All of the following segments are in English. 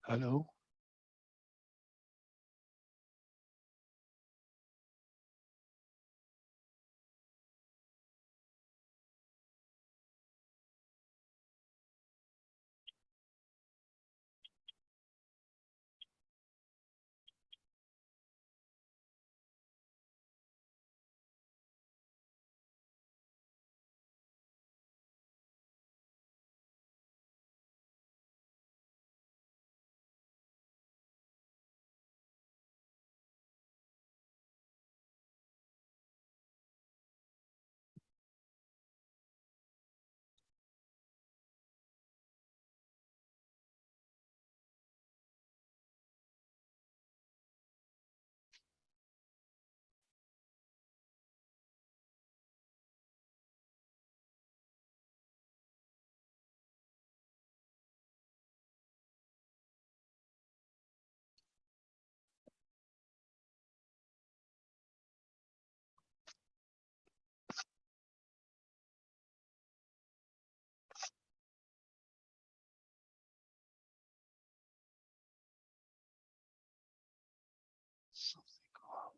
Hello. Something wrong.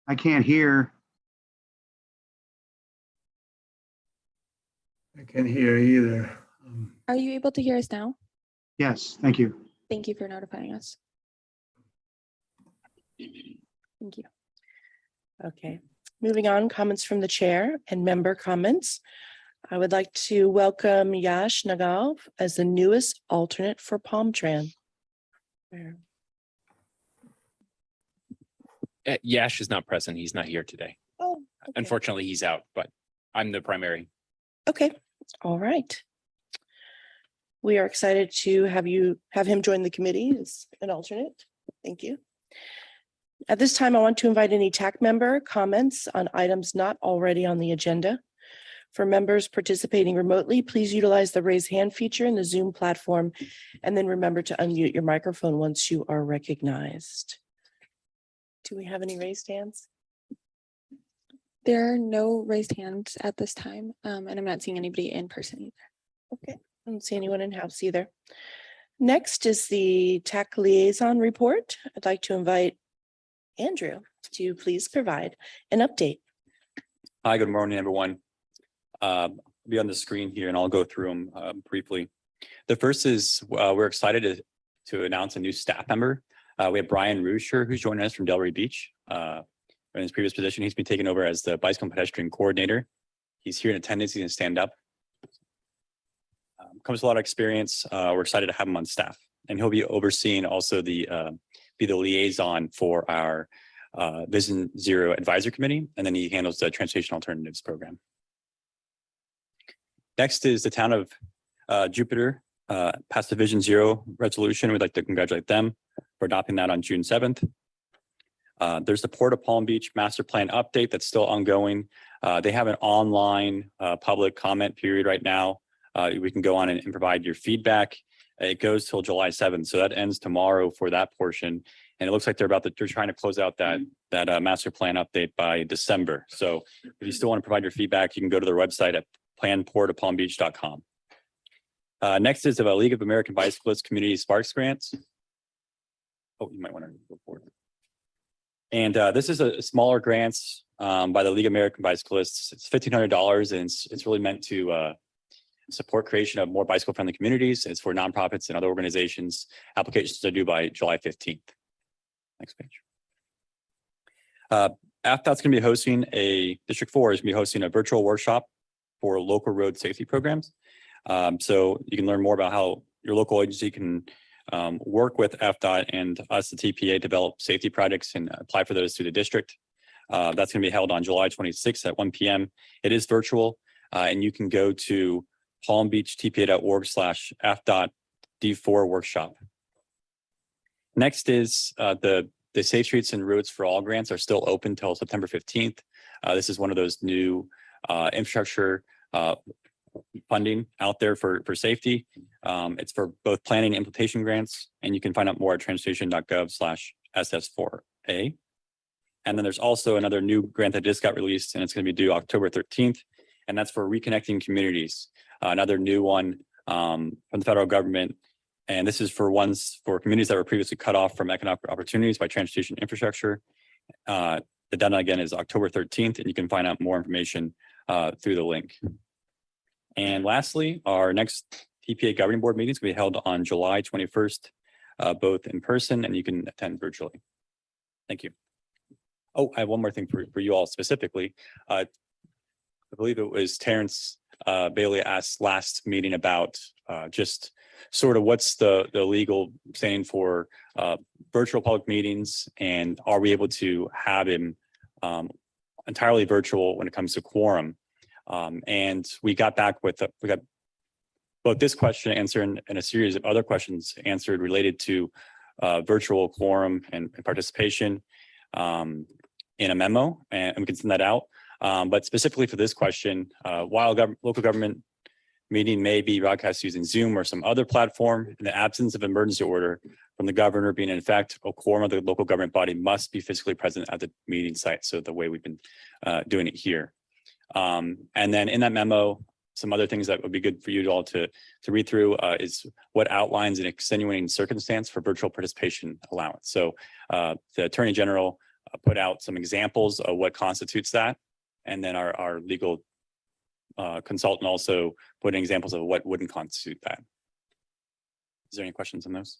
I can't hear. I can't hear either. Are you able to hear us now? Yes, thank you. Thank you for notifying us. Thank you. Okay, moving on, comments from the chair and member comments. I would like to welcome Yash Nagal as the newest alternate for Palm Tran. Yash is not present. He's not here today. Oh, okay. Unfortunately, he's out, but I'm the primary. Okay, all right. We are excited to have him join the committee as an alternate. Thank you. At this time, I want to invite any TAC member comments on items not already on the agenda. For members participating remotely, please utilize the raise hand feature in the Zoom platform, and then remember to unmute your microphone once you are recognized. Do we have any raised hands? There are no raised hands at this time, and I'm not seeing anybody in person either. Okay, I don't see anyone in house either. Next is the TAC liaison report. I'd like to invite Andrew to please provide an update. Hi, good morning, everyone. I'll be on the screen here and I'll go through them briefly. The first is we're excited to announce a new staff member. We have Brian Rusher, who's joining us from Delray Beach. In his previous position, he's been taken over as the bicycle and pedestrian coordinator. He's here in attendance, he's gonna stand up. Comes with a lot of experience. We're excited to have him on staff. And he'll be overseeing also be the liaison for our Vision Zero Advisory Committee, and then he handles the Transportation Alternatives Program. Next is the town of Jupiter passed the Vision Zero resolution. We'd like to congratulate them for adopting that on June 7th. There's the Port of Palm Beach Master Plan update that's still ongoing. They have an online public comment period right now. We can go on and provide your feedback. It goes till July 7th. So that ends tomorrow for that portion. And it looks like they're trying to close out that master plan update by December. So if you still want to provide your feedback, you can go to their website at planportofpalmbeach.com. Next is the League of American Bicyclists Community Sparks Grants. Oh, you might want to go forward. And this is a smaller grants by the League of American Bicyclists. It's $1,500, and it's really meant to support creation of more bicycle-friendly communities. It's for nonprofits and other organizations. Applications are due by July 15th. Next page. AFDOT's going to be hosting District 4 is going to be hosting a virtual workshop for local road safety programs. So you can learn more about how your local agency can work with AFDOT and us, the TPA, develop safety projects and apply for those through the district. That's going to be held on July 26th at 1 p.m. It is virtual, and you can go to palmbeachtpa.org/AFDOT D4 workshop. Next is the Safe Streets and Roads for All grants are still open till September 15th. This is one of those new infrastructure funding out there for safety. It's for both planning and implementation grants, and you can find out more at transportation.gov/SS4A. And then there's also another new grant that just got released, and it's going to be due October 13th, and that's for reconnecting communities. Another new one from the federal government. And this is for communities that were previously cut off from economic opportunities by transportation infrastructure. The deadline again is October 13th, and you can find out more information through the link. And lastly, our next TPA governing board meeting is going to be held on July 21st, both in person, and you can attend virtually. Thank you. Oh, I have one more thing for you all specifically. I believe it was Terrence Bailey asked last meeting about just sort of what's the legal standing for virtual public meetings, and are we able to have him entirely virtual when it comes to quorum? And we got back with we got both this question answered and a series of other questions answered related to virtual quorum and participation in a memo, and we can send that out. But specifically for this question, while local government meeting may be broadcast using Zoom or some other platform, in the absence of emergency order from the governor being in effect, a quorum of the local government body must be physically present at the meeting site. So the way we've been doing it here. And then in that memo, some other things that would be good for you all to read through is what outlines an extenuating circumstance for virtual participation allowance. So the Attorney General put out some examples of what constitutes that. And then our legal consultant also put in examples of what wouldn't constitute that. Is there any questions on those?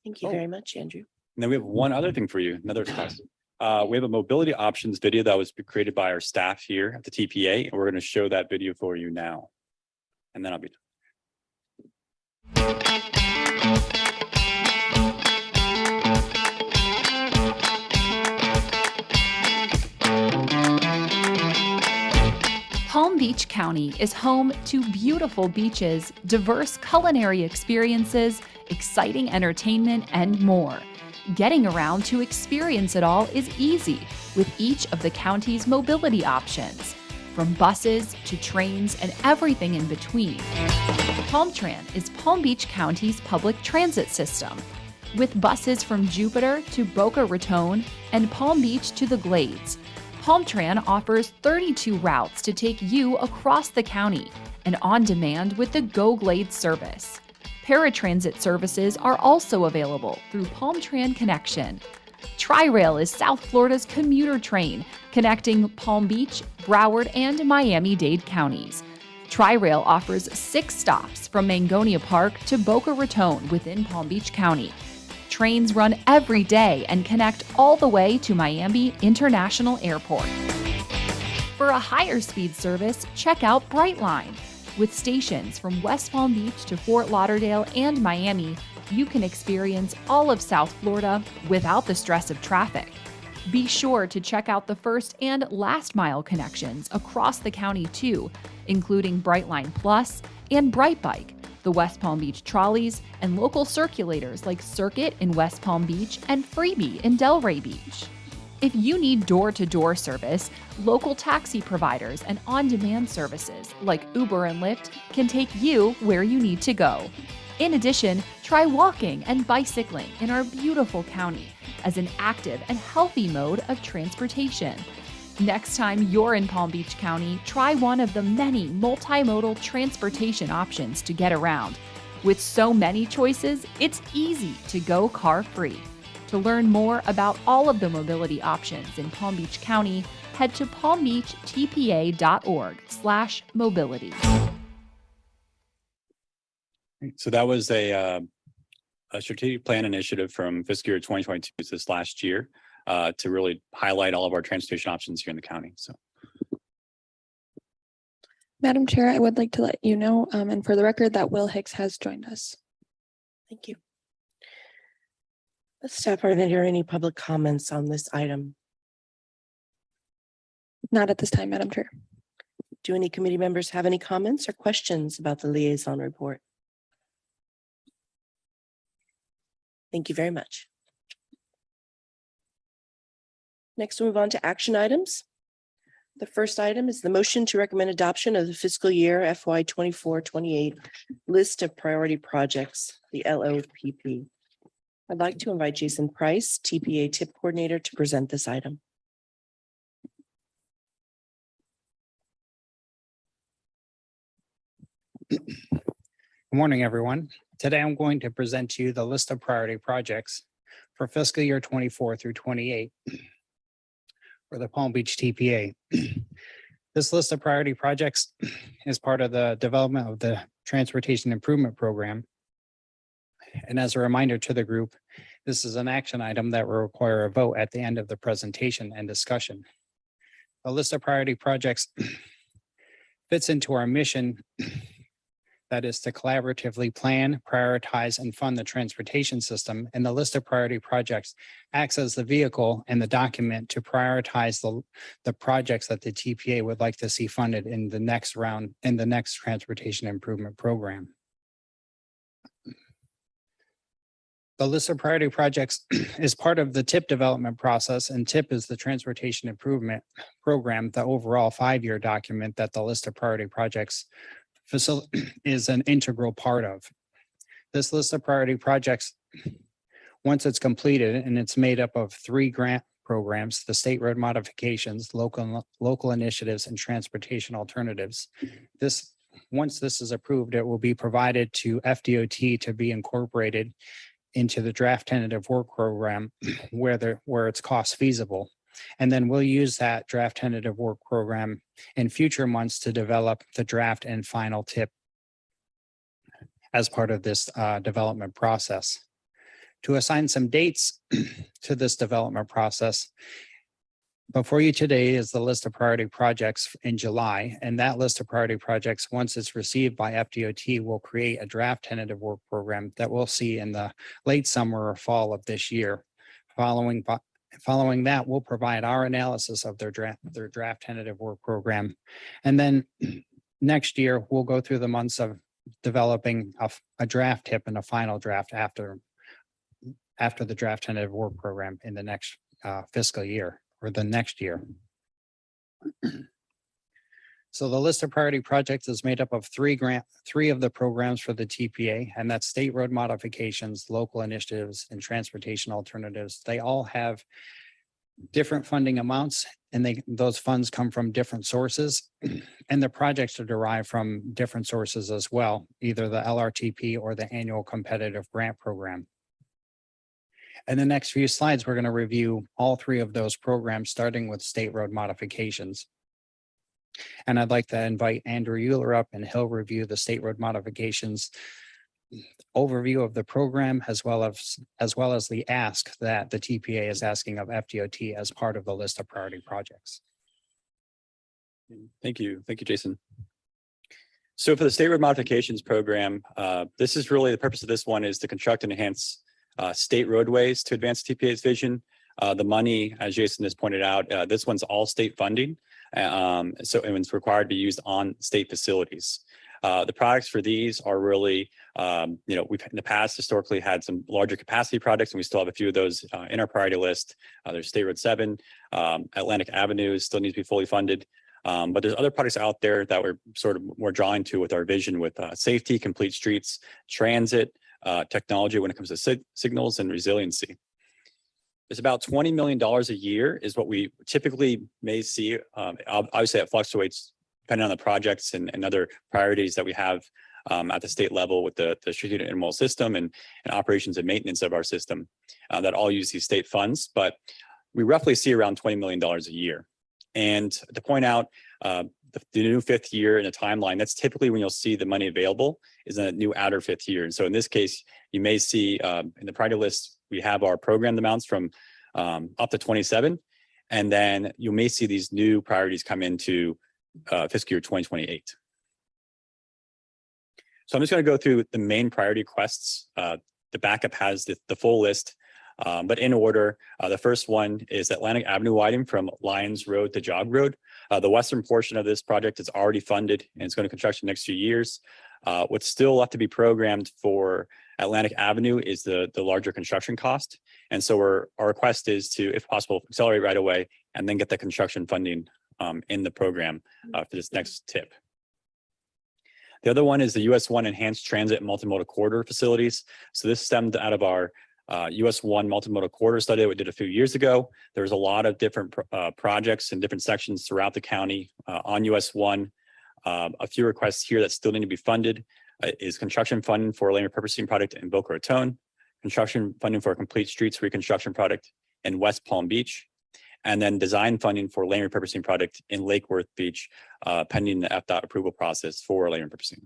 Thank you very much, Andrew. And then we have one other thing for you, another request. We have a mobility options video that was created by our staff here at the TPA, and we're going to show that video for you now. And then I'll be done. Palm Beach County is home to beautiful beaches, diverse culinary experiences, exciting entertainment, and more. Getting around to experience it all is easy with each of the county's mobility options, from buses to trains and everything in between. PalmTran is Palm Beach County's public transit system, with buses from Jupiter to Boca Raton and Palm Beach to the Glades. PalmTran offers 32 routes to take you across the county and on demand with the Go Glades service. Paratransit services are also available through PalmTran Connection. Tri-Rail is South Florida's commuter train connecting Palm Beach, Broward, and Miami-Dade counties. Tri-Rail offers 6 stops from Mangonia Park to Boca Raton within Palm Beach County. Trains run every day and connect all the way to Miami International Airport. For a higher speed service, check out Brightline. With stations from West Palm Beach to Fort Lauderdale and Miami, you can experience all of South Florida without the stress of traffic. Be sure to check out the first and last mile connections across the county too, including Brightline Plus and Brightbike, the West Palm Beach trolleys, and local circulators like Circuit in West Palm Beach and Freebie in Delray Beach. If you need door-to-door service, local taxi providers and on-demand services like Uber and Lyft can take you where you need to go. In addition, try walking and bicycling in our beautiful county as an active and healthy mode of transportation. Next time you're in Palm Beach County, try one of the many multimodal transportation options to get around. With so many choices, it's easy to go car-free. To learn more about all of the mobility options in Palm Beach County, head to palmbeachtpa.org/mobility. So that was a strategic plan initiative from fiscal year 2022, this last year, to really highlight all of our transportation options here in the county. So. Madam Chair, I would like to let you know, and for the record, that Will Hicks has joined us. Thank you. Staff, are there any public comments on this item? Not at this time, Madam Chair. Do any committee members have any comments or questions about the liaison report? Thank you very much. Next, we'll move on to action items. The first item is the motion to recommend adoption of the fiscal year FY 24-28 list of priority projects, the LOPP. I'd like to invite Jason Price, TPA TIP coordinator, to present this item. Good morning, everyone. Today, I'm going to present to you the list of priority projects for fiscal year 24 through 28 for the Palm Beach TPA. This list of priority projects is part of the development of the Transportation Improvement Program. And as a reminder to the group, this is an action item that will require a vote at the end of the presentation and discussion. The list of priority projects fits into our mission, that is to collaboratively plan, prioritize, and fund the transportation system. And the list of priority projects acts as the vehicle and the document to prioritize the projects that the TPA would like to see funded in the next round, in the next Transportation Improvement Program. The list of priority projects is part of the TIP development process, and TIP is the Transportation Improvement Program, the overall 5-year document that the list of priority projects is an integral part of. This list of priority projects, once it's completed, and it's made up of 3 grant programs, the state road modifications, local initiatives, and transportation alternatives. Once this is approved, it will be provided to FDOT to be incorporated into the draft tentative work program where it's cost feasible. And then we'll use that draft tentative work program in future months to develop the draft and final TIP as part of this development process. To assign some dates to this development process, before you today is the list of priority projects in July, and that list of priority projects, once it's received by FDOT, will create a draft tentative work program that we'll see in the late summer or fall of this year. Following that, we'll provide our analysis of their draft tentative work program. And then next year, we'll go through the months of developing a draft TIP and a final draft after the draft tentative work program in the next fiscal year or the next year. So the list of priority projects is made up of 3 of the programs for the TPA, and that's state road modifications, local initiatives, and transportation alternatives. They all have different funding amounts, and those funds come from different sources, and the projects are derived from different sources as well, either the LRTP or the annual competitive grant program. In the next few slides, we're going to review all 3 of those programs, starting with state road modifications. And I'd like to invite Andrew Euler up, and he'll review the state road modifications overview of the program, as well as the ask that the TPA is asking of FDOT as part of the list of priority projects. Thank you, Jason. So for the state road modifications program, this is really the purpose of this one is to construct and enhance state roadways to advance TPA's vision. The money, as Jason has pointed out, this one's all state funding. So it's required to be used on state facilities. The products for these are really, we've in the past historically had some larger capacity projects, and we still have a few of those in our priority list. There's State Road 7, Atlantic Avenue still needs to be fully funded. But there's other products out there that we're sort of more drawing to with our vision with safety, complete streets, transit, technology when it comes to signals and resiliency. It's about $20 million a year is what we typically may see. Obviously, it fluctuates depending on the projects and other priorities that we have at the state level with the strategic intermodal system and operations and maintenance of our system that all use these state funds. But we roughly see around $20 million a year. And to point out, the new fifth year in a timeline, that's typically when you'll see the money available is in a new outer fifth year. And so in this case, you may see in the priority list, we have our programmed amounts from up to 27. And then you may see these new priorities come into fiscal year 2028. So I'm just going to go through the main priority requests. The backup has the full list. But in order, the first one is Atlantic Avenue widening from Lyons Road to Jog Road. The western portion of this project is already funded and it's going to construction next few years. What's still left to be programmed for Atlantic Avenue is the larger construction cost. And so our request is to, if possible, accelerate right away and then get the construction funding in the program for this next tip. The other one is the US 1 Enhanced Transit and Multimodal Corridor Facilities. So this stemmed out of our US 1 multimodal corridor study that we did a few years ago. There's a lot of different projects and different sections throughout the county on US 1. A few requests here that still need to be funded is construction funding for a lane repurposing project in Boca Raton, construction funding for a complete streets reconstruction project in West Palm Beach, and then design funding for lane repurposing project in Lake Worth Beach, pending the FDOT approval process for lane repurposing.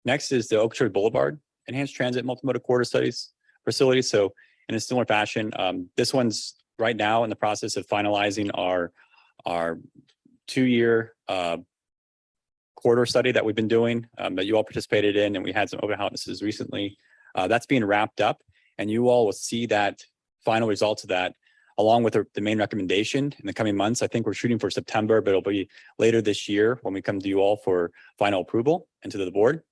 Next is the Okeechobee Boulevard Enhanced Transit Multimodal Corridor Studies facility. So in a similar fashion, this one's right now in the process of finalizing our 2-year corridor study that we've been doing that you all participated in, and we had some open houses recently. That's being wrapped up, and you all will see that final results of that along with the main recommendation in the coming months. I think we're shooting for September, but it'll be later this year when we come to you all for final approval and to the board.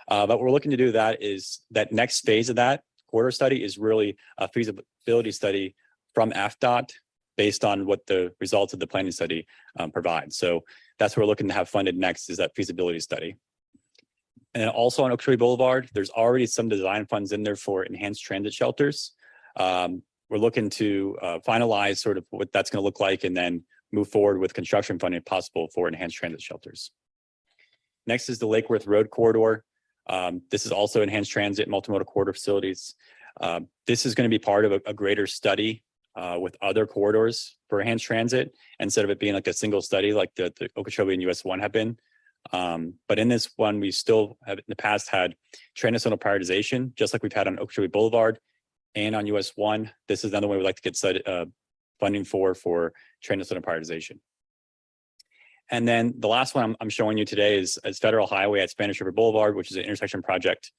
But what we're looking to do that is that next phase of that corridor study is really a feasibility study from FDOT based on what the results of the planning study provide. So that's what we're looking to have funded next is that feasibility study. And then also on Okeechobee Boulevard, there's already some design funds in there for enhanced transit shelters. We're looking to finalize sort of what that's going to look like and then move forward with construction funding if possible for enhanced transit shelters. Next is the Lake Worth Road corridor. This is also enhanced transit multimodal corridor facilities. This is going to be part of a greater study with other corridors for enhanced transit instead of it being like a single study like the Okeechobee and US 1 have been. But in this one, we still have in the past had transit zone prioritization, just like we've had on Okeechobee Boulevard and on US 1. This is another way we'd like to get funding for transit zone prioritization. And then the last one I'm showing you today is Federal Highway at Spanish River Boulevard, which is an intersection project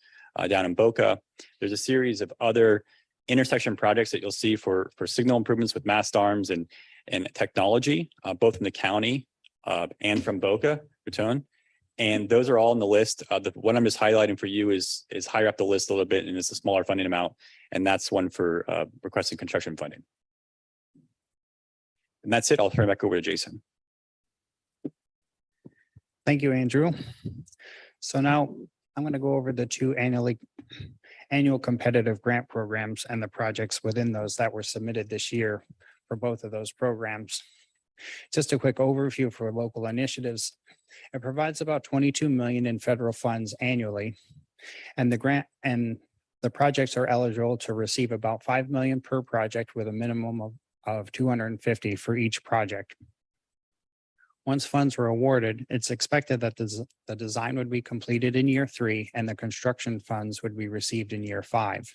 down in Boca. There's a series of other intersection projects that you'll see for signal improvements with mast arms and technology, both in the county and from Boca Raton. And those are all on the list. The one I'm just highlighting for you is higher up the list a little bit, and it's a smaller funding amount. And that's one for requesting construction funding. And that's it. I'll turn it back over to Jason. Thank you, Andrew. So now I'm going to go over the two annual competitive grant programs and the projects within those that were submitted this year for both of those programs. Just a quick overview for local initiatives. It provides about 22 million in federal funds annually, and the projects are eligible to receive about 5 million per project with a minimum of 250 for each project. Once funds were awarded, it's expected that the design would be completed in year 3 and the construction funds would be received in year 5.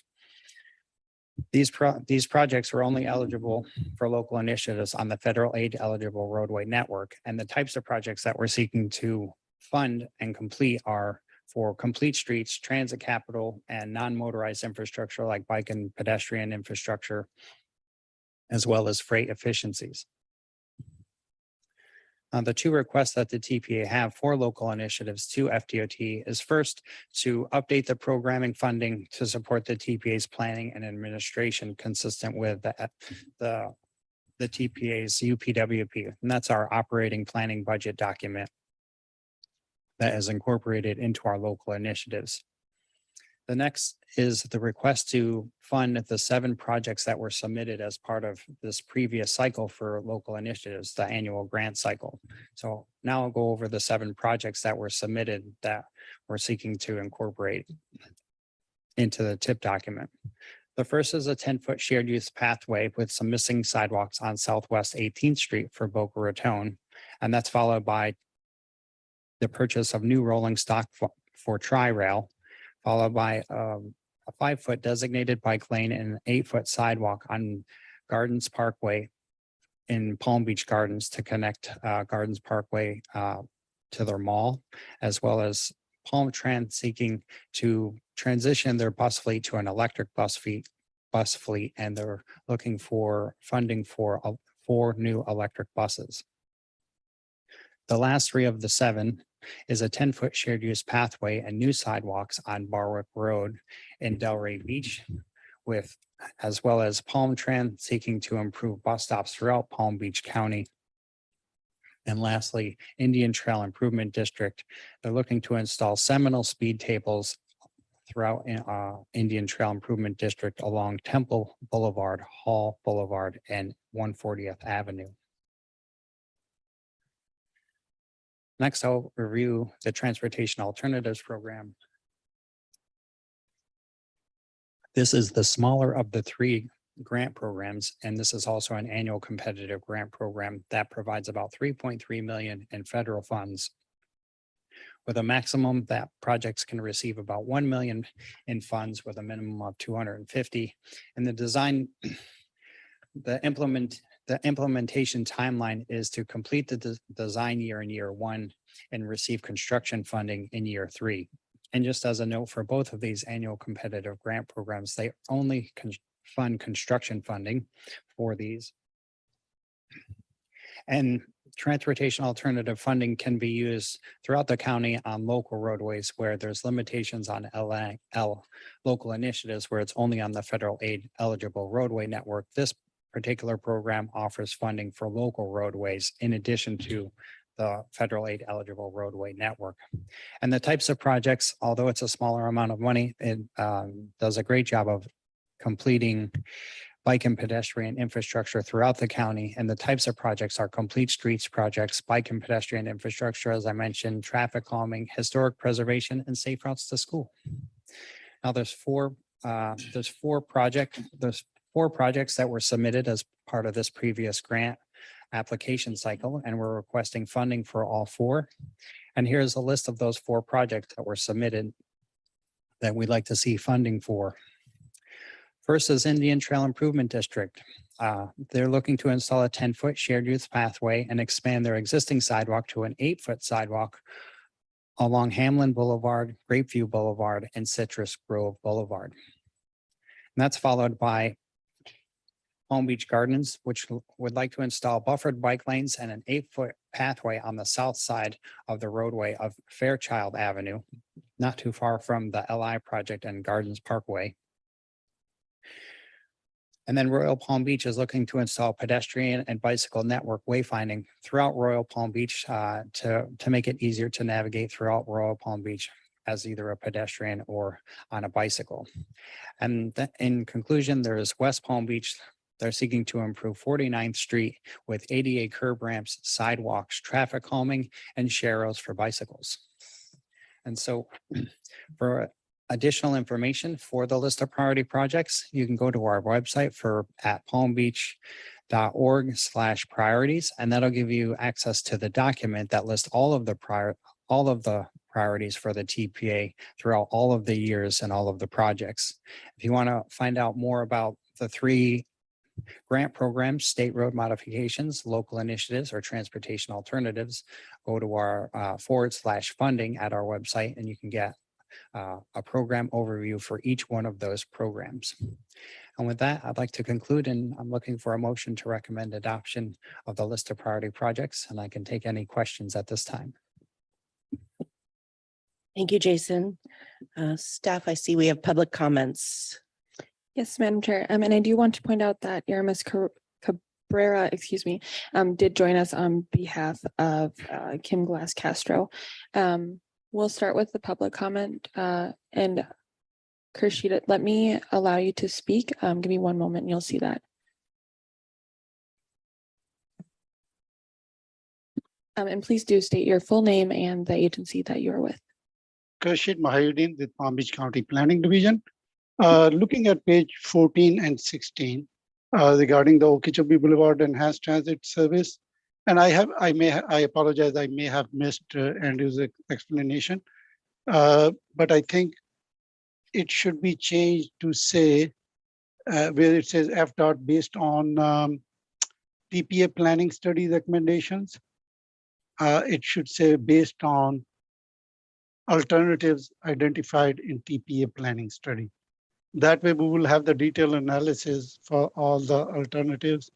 These projects are only eligible for local initiatives on the federal aid eligible roadway network, and the types of projects that we're seeking to fund and complete are for complete streets, transit capital, and non-motorized infrastructure like bike and pedestrian infrastructure, as well as freight efficiencies. The two requests that the TPA have for local initiatives to FDOT is first to update the programming funding to support the TPA's planning and administration consistent with the TPA's UPWP, and that's our operating planning budget document that is incorporated into our local initiatives. The next is the request to fund the 7 projects that were submitted as part of this previous cycle for local initiatives, the annual grant cycle. So now I'll go over the 7 projects that were submitted that we're seeking to incorporate into the TIP document. The first is a 10-foot shared use pathway with some missing sidewalks on Southwest 18th Street for Boca Raton. And that's followed by the purchase of new rolling stock for Tri-Rail, followed by a 5-foot designated bike lane and an 8-foot sidewalk on Gardens Parkway in Palm Beach Gardens to connect Gardens Parkway to their mall, as well as Palm Trans seeking to transition their bus fleet to an electric bus fleet, and they're looking for funding for 4 new electric buses. The last 3 of the 7 is a 10-foot shared use pathway and new sidewalks on Barwick Road in Delray Beach, as well as Palm Trans seeking to improve bus stops throughout Palm Beach County. And lastly, Indian Trail Improvement District. They're looking to install seminal speed tables throughout Indian Trail Improvement District along Temple Boulevard, Hall Boulevard, and 140th Avenue. Next, I'll review the Transportation Alternatives Program. This is the smaller of the 3 grant programs, and this is also an annual competitive grant program that provides about 3.3 million in federal funds, with a maximum that projects can receive about 1 million in funds with a minimum of 250. And the implementation timeline is to complete the design year in year 1 and receive construction funding in year 3. And just as a note, for both of these annual competitive grant programs, they only fund construction funding for these. And transportation alternative funding can be used throughout the county on local roadways where there's limitations on local initiatives where it's only on the federal aid eligible roadway network. This particular program offers funding for local roadways in addition to the federal aid eligible roadway network. And the types of projects, although it's a smaller amount of money, it does a great job of completing bike and pedestrian infrastructure throughout the county. And the types of projects are complete streets projects, bike and pedestrian infrastructure, as I mentioned, traffic calming, historic preservation, and safe routes to school. Now there's four projects that were submitted as part of this previous grant application cycle, and we're requesting funding for all 4. And here's a list of those 4 projects that were submitted that we'd like to see funding for. First is Indian Trail Improvement District. They're looking to install a 10-foot shared use pathway and expand their existing sidewalk to an 8-foot sidewalk along Hamlin Boulevard, Grapeview Boulevard, and Citrus Grove Boulevard. And that's followed by Palm Beach Gardens, which would like to install buffered bike lanes and an 8-foot pathway on the south side of the roadway of Fairchild Avenue, not too far from the LI project and Gardens Parkway. And then Royal Palm Beach is looking to install pedestrian and bicycle network wayfinding throughout Royal Palm Beach to make it easier to navigate throughout Royal Palm Beach as either a pedestrian or on a bicycle. And in conclusion, there is West Palm Beach. They're seeking to improve 49th Street with ADA curb ramps, sidewalks, traffic calming, and sharrows for bicycles. And so for additional information for the list of priority projects, you can go to our website at palmbeach.org/priorities, and that'll give you access to the document that lists all of the priorities for the TPA throughout all of the years and all of the projects. If you want to find out more about the 3 grant programs, state road modifications, local initiatives, or transportation alternatives, go to our /funding at our website, and you can get a program overview for each one of those programs. And with that, I'd like to conclude, and I'm looking for a motion to recommend adoption of the list of priority projects, and I can take any questions at this time. Thank you, Jason. Staff, I see we have public comments. Yes, Madam Chair. And I do want to point out that Aramis Cabrera, did join us on behalf of Kim Glass Castro. We'll start with the public comment and Kershita, let me allow you to speak. Give me one moment and you'll see that. And please do state your full name and the agency that you are with. Kershit Mahayuddin with Palm Beach County Planning Division. Looking at page 14 and 16 regarding the Okeechobee Boulevard Enhanced Transit Service, and I apologize, I may have missed Andrew's explanation, but I think it should be changed to say where it says FDOT based on TPA planning study recommendations. It should say based on alternatives identified in TPA planning study. That way we will have the detailed analysis for all the alternatives,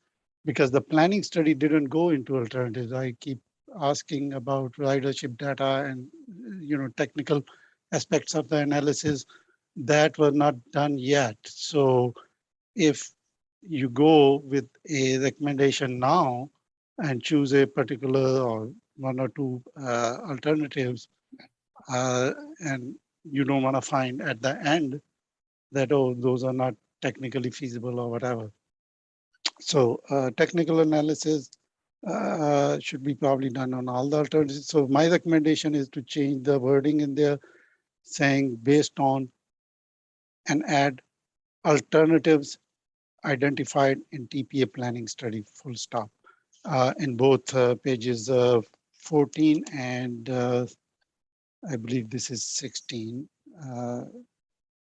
because the planning study didn't go into alternatives. I keep asking about ridership data and technical aspects of the analysis that were not done yet. So if you go with a recommendation now and choose a particular or one or two alternatives, and you don't want to find at the end that, oh, those are not technically feasible or whatever. So technical analysis should be probably done on all the alternatives. So my recommendation is to change the wording in there, saying based on, and add alternatives identified in TPA planning study, full stop, in both pages 14 and I believe this is 16,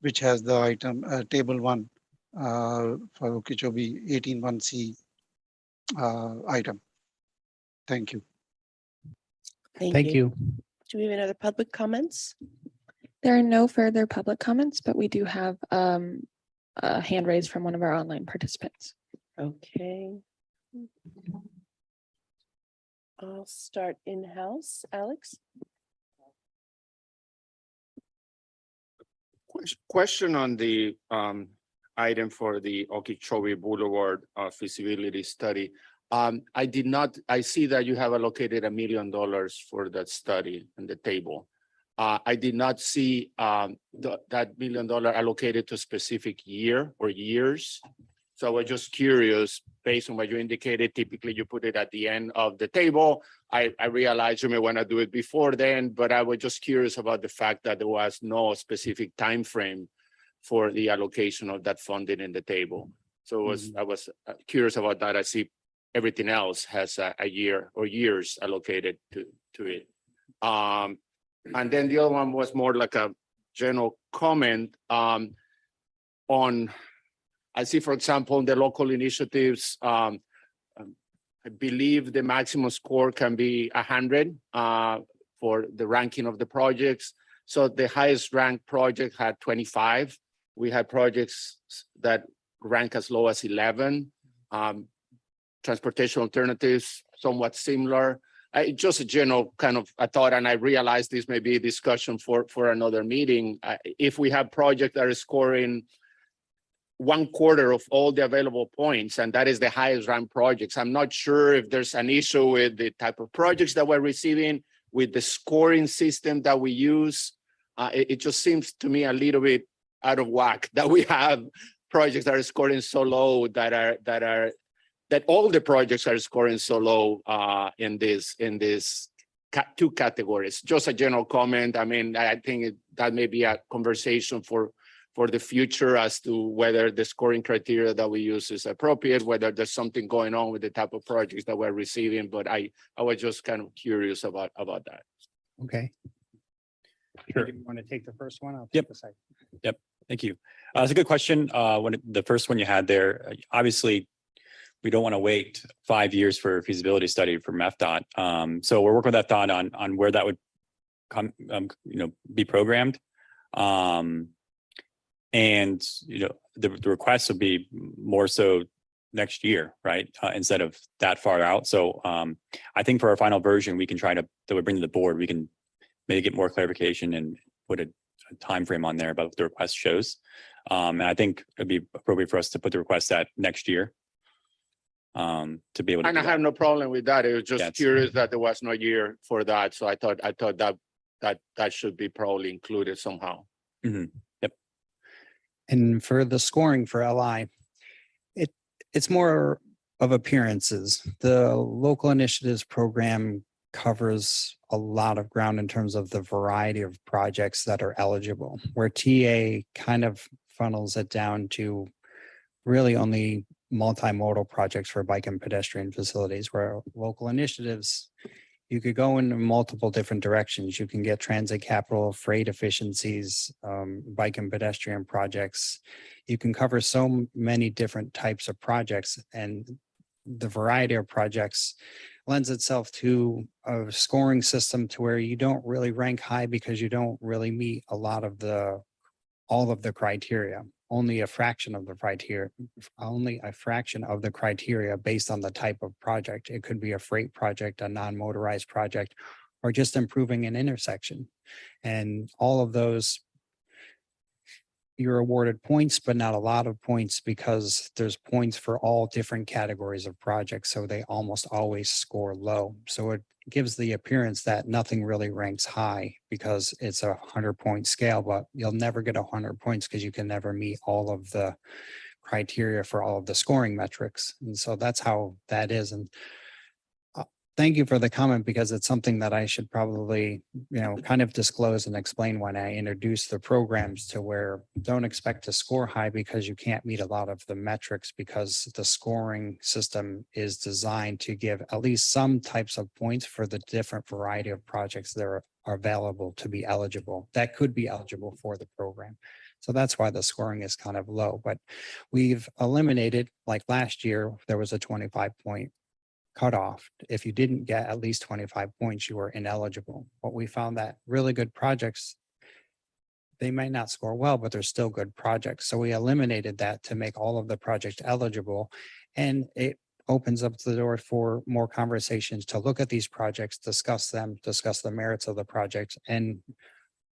which has the item table 1 for Okeechobee 18.1C item. Thank you. Thank you. Do we have any other public comments? There are no further public comments, but we do have a hand raised from one of our online participants. Okay. I'll start in-house. Alex? Question on the item for the Okeechobee Boulevard feasibility study. I see that you have allocated $1 million for that study in the table. I did not see that $1 million allocated to a specific year or years. So I was just curious, based on what you indicated, typically you put it at the end of the table. I realize you may want to do it before then, but I was just curious about the fact that there was no specific time frame for the allocation of that funding in the table. So I was curious about that. I see everything else has a year or years allocated to it. And then the other one was more like a general comment on, I see, for example, the local initiatives, I believe the maximum score can be 100 for the ranking of the projects. So the highest ranked project had 25. We had projects that rank as low as 11. Transportation alternatives, somewhat similar. Just a general kind of a thought, and I realize this may be a discussion for another meeting. If we have projects that are scoring 1/4 of all the available points, and that is the highest ranked projects, I'm not sure if there's an issue with the type of projects that we're receiving, with the scoring system that we use. It just seems to me a little bit out of whack that we have projects that are scoring so low, that all the projects are scoring so low in this two categories. Just a general comment. I mean, I think that may be a conversation for the future as to whether the scoring criteria that we use is appropriate, whether there's something going on with the type of projects that we're receiving. But I was just kind of curious about that. Okay. Sure. You want to take the first one? I'll Yep. take the second. Yep. Thank you. It's a good question. The first one you had there, obviously, we don't want to wait 5 years for a feasibility study from FDOT. So we're working with FDOT on where that would come, be programmed. And, the requests would be more so next year, right? Instead of that far out. So I think for our final version, we can try to, that we bring to the board, we can maybe get more clarification and put a time frame on there about what the request shows. And I think it'd be appropriate for us to put the request at next year. To be able to. And do I that. have no problem with that. It was just Yes. curious that there was no year for that. So I thought that should be probably included somehow. Yep. And for the scoring for LI, it's more of appearances. The local initiatives program covers a lot of ground in terms of the variety of projects that are eligible, where TA kind of funnels it down to really only multimodal projects for bike and pedestrian facilities, where local initiatives, you could go in multiple different directions. You can get transit capital, freight efficiencies, bike and pedestrian projects. You can cover so many different types of projects, and the variety of projects lends itself to a scoring system to where you don't really rank high because you don't really meet all of the criteria. Only a fraction of the criteria based on the type of project. It could be a freight project, a non-motorized project, or just improving an intersection. And all of those, you're awarded points, but not a lot of points because there's points for all different categories of projects. So they almost always score low. So it gives the appearance that nothing really ranks high because it's a 100-point scale, but you'll never get 100 points because you can never meet all of the criteria for all of the scoring metrics. And so that's how that is. And thank you for the comment, because it's something that I should probably, kind of disclose and explain when I introduce the programs, to where don't expect to score high because you can't meet a lot of the metrics, because the scoring system is designed to give at least some types of points for the different variety of projects that are available to be eligible, that could be eligible for the program. So that's why the scoring is kind of low, but we've eliminated, like last year, there was a 25-point cutoff. If you didn't get at least 25 points, you were ineligible. But we found that really good projects, they might not score well, but they're still good projects. So we eliminated that to make all of the projects eligible. And it opens up the door for more conversations to look at these projects, discuss them, discuss the merits of the project, and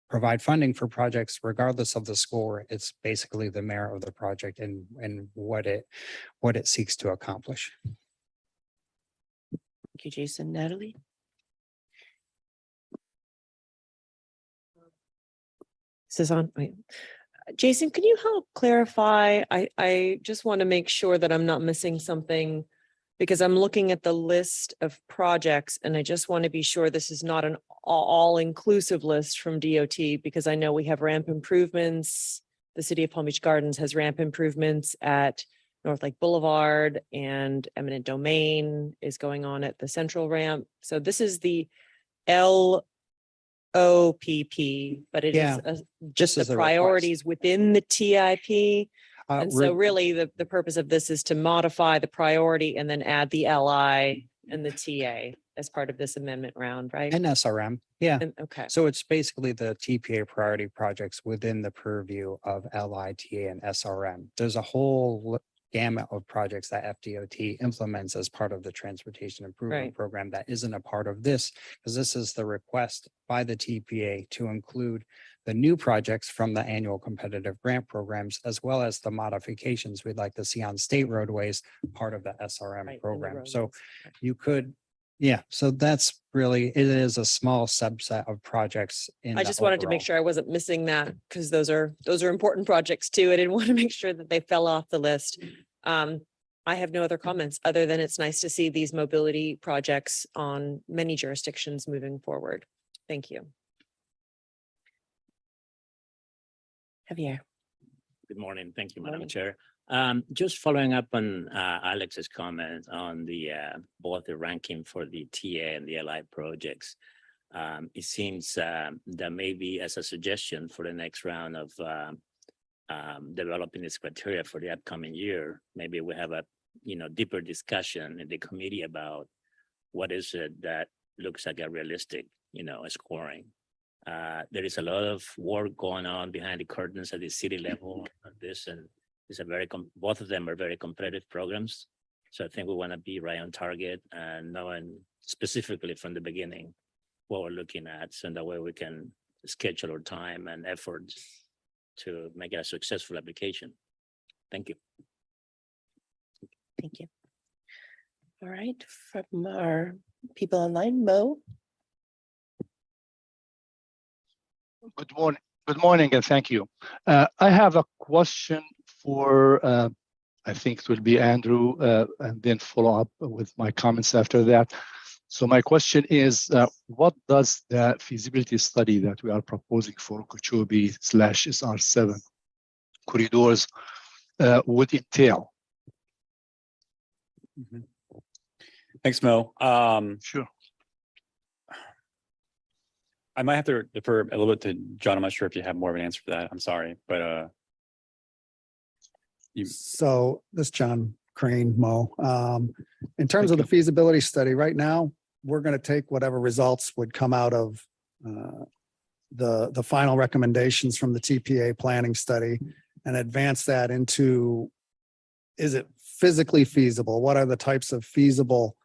provide funding for projects regardless of the score. It's basically the merit of the project and what it seeks to accomplish. Thank you, Jason. Natalie? This is on. Wait. Jason, can you help clarify? I just want to make sure that I'm not missing something, because I'm looking at the list of projects and I just want to be sure this is not an all-inclusive list from DOT, because I know we have ramp improvements. The city of Palm Beach Gardens has ramp improvements at North Lake Boulevard, and eminent domain is going on at the central ramp. So this is the LOPP, but it Yeah, is just just as the a request. priorities within the TIP. And so Re- really the purpose of this is to modify the priority and then add the LI and the TA as part of this amendment round, right? And SRM, yeah. Okay, So it's basically the TPA priority projects within the purview of LITA and SRM. There's a whole gamut of projects that FDOT implements as part of the transportation improvement Right. program that isn't a part of this, because this is the request by the TPA to include the new projects from the annual competitive grant programs, as well as the modifications we'd like to see on state roadways, part of the SRM right, and the program. So roads. you could, yeah, so that's really, it is a small subset of projects. I just wanted to make sure I wasn't missing that, because those are important projects too. I didn't want to make sure that they fell off the list. I have no other comments other than it's nice to see these mobility projects on many jurisdictions moving forward. Thank you. Javier. Good morning. Thank you, Madam Morning. Chair. Just following up on Alex's comment on the both the ranking for the TA and the LI projects. It seems that maybe as a suggestion for the next round of developing this criteria for the upcoming year, maybe we have a deeper discussion in the committee about what is it that looks like a realistic scoring. There is a lot of work going on behind the curtains at the city level on this, and it's a both of them are very competitive programs. So I think we want to be right on target and knowing specifically from the beginning what we're looking at, so that way we can schedule our time and effort to make it a successful application. Thank you. Thank you. All right, from our people online, Mo. Good morning, and thank you. I have a question for, I think it will be Andrew, and then follow up with my comments after that. So my question is, what does the feasibility study that we are proposing for Okeechobee/SR7 corridors would entail? Thanks, Mo. Sure. I might have to defer a little bit to John. I'm not sure if you have more of an answer for that. I'm sorry, but So this is John Crane, Mo. In terms of Thank the feasibility study, right now, we're going to take whatever results would come out of the final recommendations from the TPA planning study and advance that into, is it physically feasible? What are the types of feasible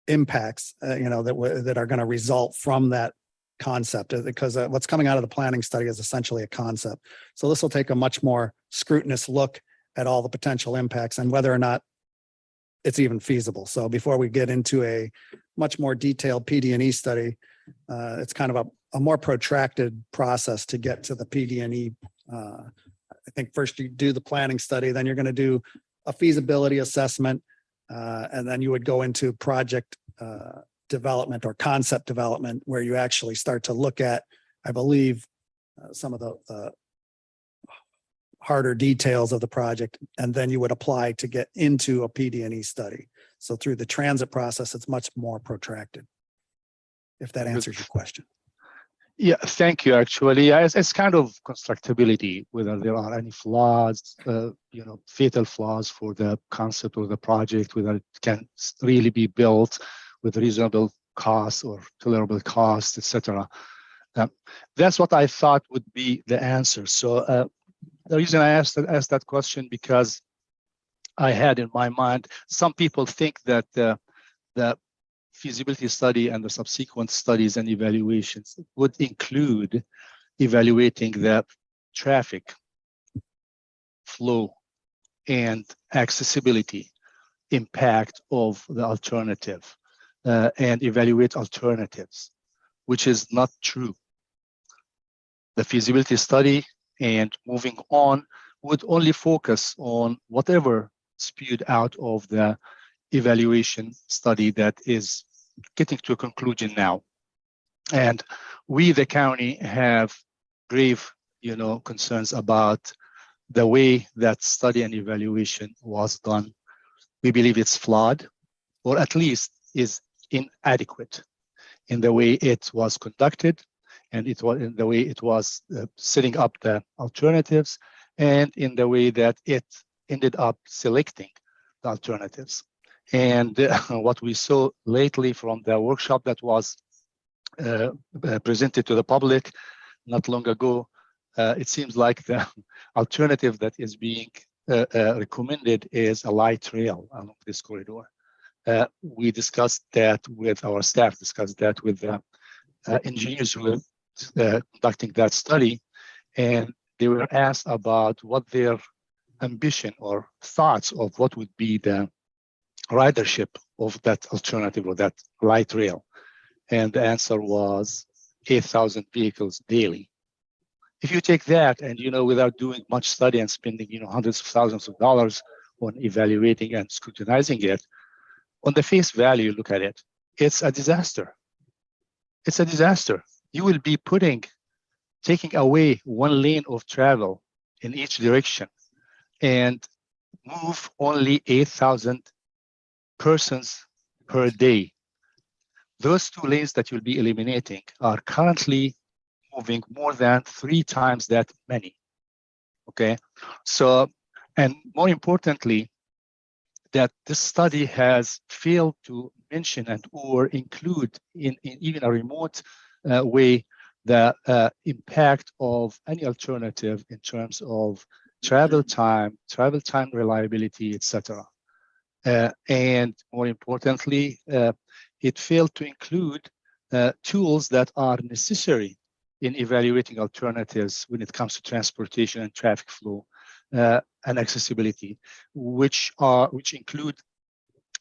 impacts, that are going to result from that concept? Because what's coming out of the planning study is essentially a concept. So this will take a much more scrutinous look at all the potential impacts and whether or not it's even feasible. So before we get into a much more detailed PD&E study, it's kind of a more protracted process to get to the PD&E. I think first you do the planning study, then you're going to do a feasibility assessment, and then you would go into project development or concept development, where you actually start to look at, I believe, some of the harder details of the project, and then you would apply to get into a PD&E study. So through the transit process, it's much more protracted, if that answers your question. Yeah, thank you. Actually, it's kind of constructability, whether there are any flaws, fatal flaws for the concept or the project, whether it can really be built with reasonable cost or tolerable cost, etc. That's what I thought would be the answer. So the reason I asked that question, because I had in my mind, some people think that the feasibility study and the subsequent studies and evaluations would include evaluating the traffic flow and accessibility impact of the alternative, and evaluate alternatives, which is not true. The feasibility study and moving on would only focus on whatever spewed out of the evaluation study that is getting to a conclusion now. And we, the county, have grave, concerns about the way that study and evaluation was done. We believe it's flawed, or at least is inadequate in the way it was conducted, and it was in the way it was setting up the alternatives, and in the way that it ended up selecting the alternatives. And what we saw lately from the workshop that was presented to the public not long ago, it seems like the alternative that is being recommended is a light rail along this corridor. We discussed that with our staff, discussed that with the engineers who were conducting that study, and they were asked about what their ambition or thoughts of what would be the ridership of that alternative or that light rail. And the answer was 8,000 vehicles daily. If you take that and, without doing much study and spending, hundreds of thousands of dollars on evaluating and scrutinizing it, on the face value, look at it, it's a disaster. It's a disaster. You will be taking away one lane of travel in each direction and move only 8,000 persons per day. Those two lanes that you'll be eliminating are currently moving more than 3 times that many. Okay, so, and more importantly, that this study has failed to mention and or include in even a remote weigh the impact of any alternative in terms of travel time reliability, etc. And more importantly, it failed to include tools that are necessary in evaluating alternatives when it comes to transportation and traffic flow and accessibility, which include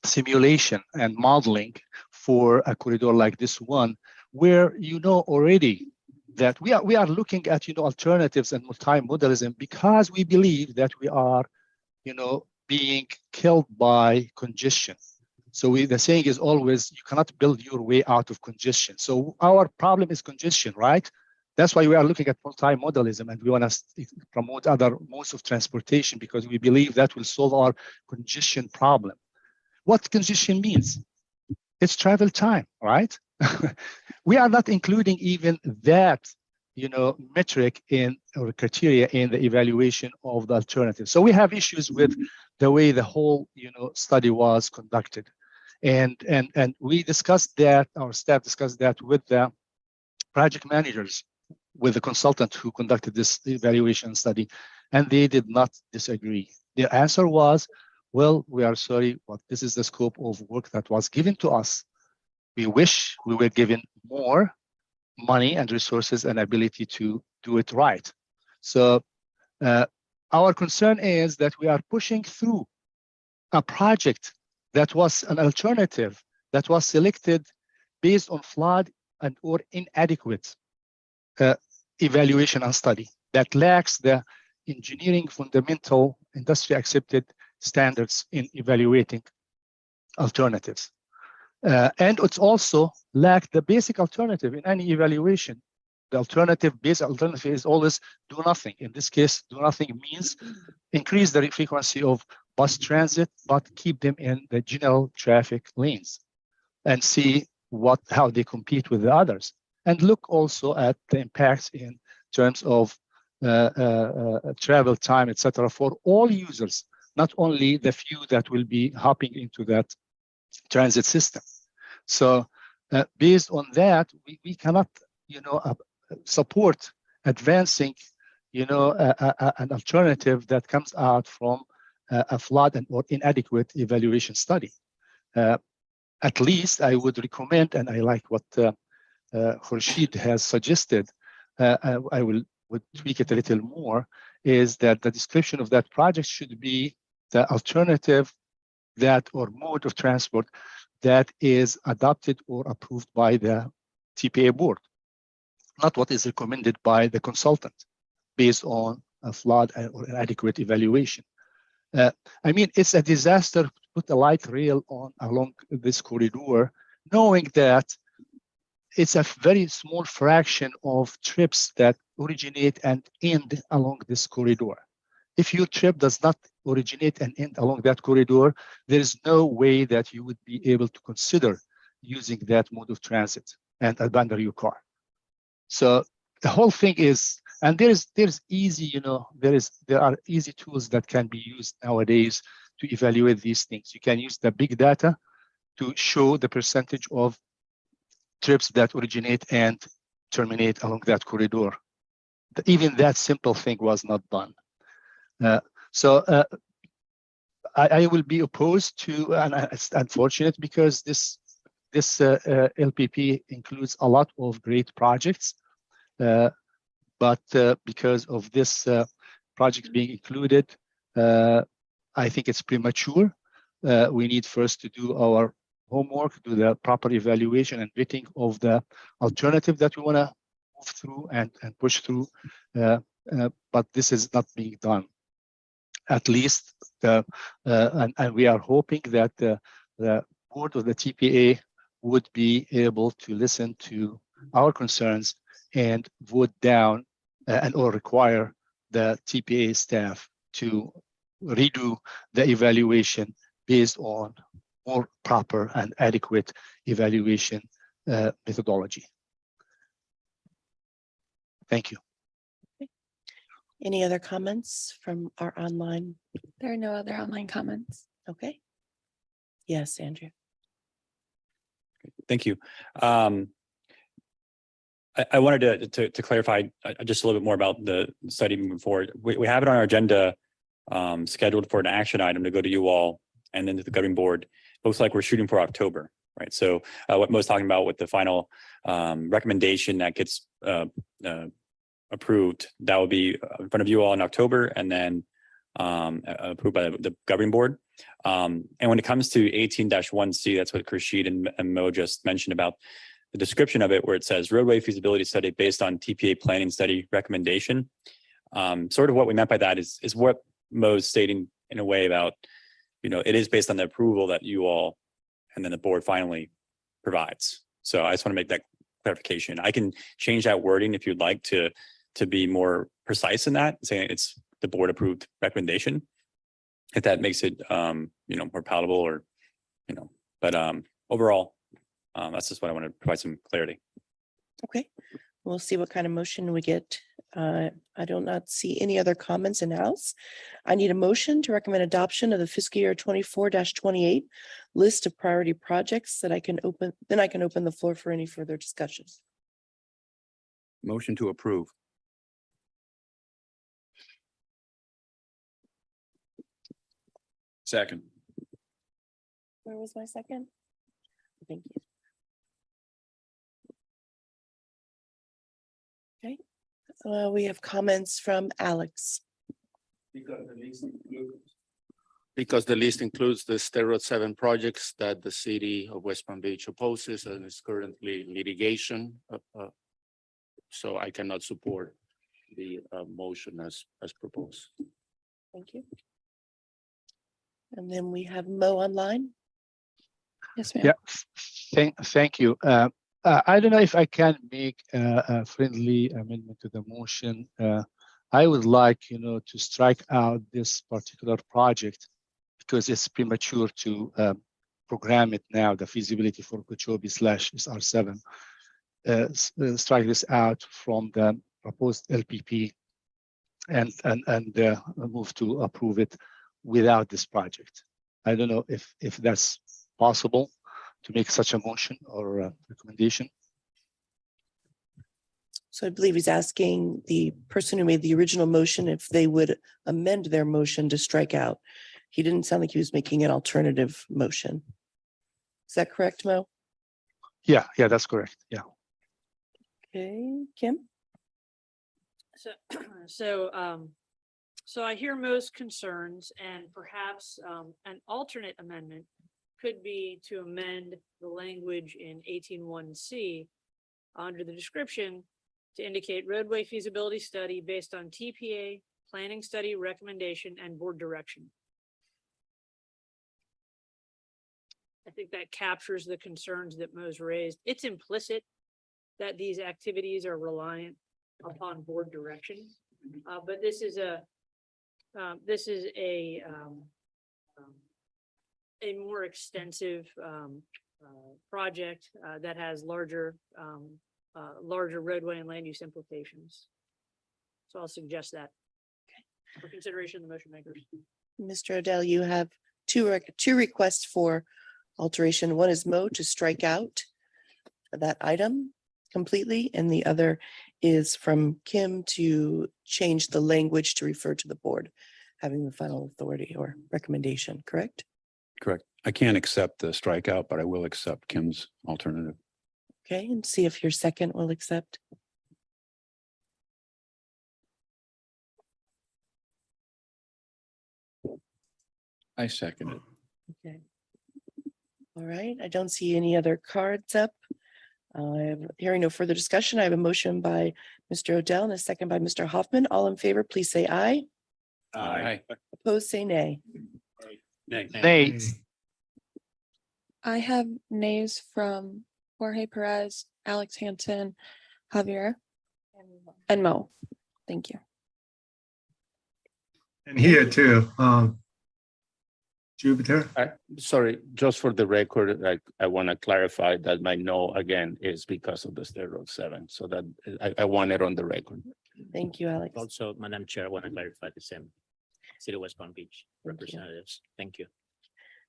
simulation and modeling for a corridor like this one, where you know already that we are looking at alternatives and multimodalism because we believe that we are being killed by congestion. So the saying is always, you cannot build your way out of congestion. So our problem is congestion, right? That's why we are looking at multimodalism, and we want to promote other modes of transportation because we believe that will solve our congestion problem. What congestion means? It's travel time, right? We are not including even that metric or criteria in the evaluation of the alternative. So we have issues with the way the whole study was conducted. And we discussed that, our staff discussed that with the project managers, with the consultant who conducted this evaluation study, and they did not disagree. Their answer was, well, we are sorry, but this is the scope of work that was given to us. We wish we were given more money and resources and ability to do it right. So our concern is that we are pushing through a project that was an alternative that was selected based on flawed and or inadequate evaluation and study that lacks the engineering fundamental industry accepted standards in evaluating alternatives. And it's also lacked the basic alternative in any evaluation. The basic alternative is always do nothing. In this case, do nothing means increase the frequency of bus transit, but keep them in the general traffic lanes and see how they compete with the others. And look also at the impacts in terms of travel time, etc., for all users, not only the few that will be hopping into that transit system. So based on that, we cannot, support advancing, an alternative that comes out from a flawed or inadequate evaluation study. At least I would recommend, and I like what Khurshid has suggested, I would tweak it a little more, is that the description of that project should be the alternative that or mode of transport that is adopted or approved by the TPA board, not what is recommended by the consultant based on a flawed or inadequate evaluation. I mean, it's a disaster to put a light rail along this corridor, knowing that it's a very small fraction of trips that originate and end along this corridor. If your trip does not originate and end along that corridor, there is no way that you would be able to consider using that mode of transit and abandon your car. So the whole thing is, and there's easy, there are easy tools that can be used nowadays to evaluate these things. You can use the big data to show the percentage of trips that originate and terminate along that corridor. Even that simple thing was not done. So I will be opposed to, and it's unfortunate because this LPP includes a lot of great projects, but because of this project being included, I think it's premature. We need first to do our homework, do the proper evaluation and vetting of the alternative that we want to move through and push through, but this is not being done. At least, and we are hoping that the board of the TPA would be able to listen to our concerns and vote down and or require the TPA staff to redo the evaluation based on more proper and adequate evaluation methodology. Thank you. Any other comments from our online? There are no other online comments. Okay. Yes, Andrew. Thank you. I wanted to clarify just a little bit more about the study moving forward. We have it on our agenda scheduled for an action item to go to you all and then to the governing board. Looks like we're shooting for October, right? So what Mo's talking about with the final recommendation that gets approved, that will be in front of you all in October and then approved by the governing board. And when it comes to 18-1C, that's what Khurshid and Mo just mentioned about the description of it, where it says roadway feasibility study based on TPA planning study recommendation. Sort of what we meant by that is what Mo's stating in a way about, it is based on the approval that you all and then the board finally provides. So I just want to make that clarification. I can change that wording if you'd like to be more precise in that, saying it's the board approved recommendation, if that makes it more palatable or but overall that's just what I want to provide some clarity. Okay, we'll see what kind of motion we get. I do not see any other comments in house. I need a motion to recommend adoption of the fiscal year 24-28 list of priority projects that I can open. Then I can open the floor for any further discussions. Motion to approve. Second. Where was my second? Thank you. Okay, we have comments from Alex. Because the list includes the State Road 7 projects that the city of West Palm Beach opposes and is currently litigation. So I cannot support the motion as proposed. Thank you. And then we have Mo online. Yes, ma'am. Yeah, thank you. I don't know if I can make a friendly amendment to the motion. I would like, to strike out this particular project because it's premature to program it now, the feasibility for Okeechobee/SR7. Strike this out from the proposed LPP and move to approve it without this project. I don't know if that's possible to make such a motion or a recommendation. So I believe he's asking the person who made the original motion if they would amend their motion to strike out. He didn't sound like he was making an alternative motion. Is that correct, Mo? Yeah, that's correct. Yeah. Okay, Kim? So I hear most concerns and perhaps an alternate amendment could be to amend the language in 18-1C under the description to indicate roadway feasibility study based on TPA, planning study recommendation, and board direction. I think that captures the concerns that Mo's raised. It's implicit that these activities are reliant upon board direction, but this is a more extensive project that has larger roadway and land use implications. So I'll suggest that for consideration of the motion makers. Mr. Odell, you have two requests for alteration. One is Mo to strike out that item completely, and the other is from Kim to change the language to refer to the board having the final authority or recommendation, correct? Correct. I can't accept the strikeout, but I will accept Kim's alternative. Okay, and see if your second will accept. I second it. Okay. All right, I don't see any other cards up. I'm hearing no further discussion. I have a motion by Mr. Odell and a second by Mr. Hoffman. All in favor, please say aye. Aye. Opposed, say nay. Nay. I have nays from Jorge Perez, Alex Hansen, Javier, and Mo. Thank you. And here too, Jupiter. Sorry, just for the record, I want to clarify that my no again is because of the State Road 7. So that I want it on the record. Thank you, Alex. Also, Madam Chair, I want to clarify the same. City of West Palm Beach representatives. Thank you.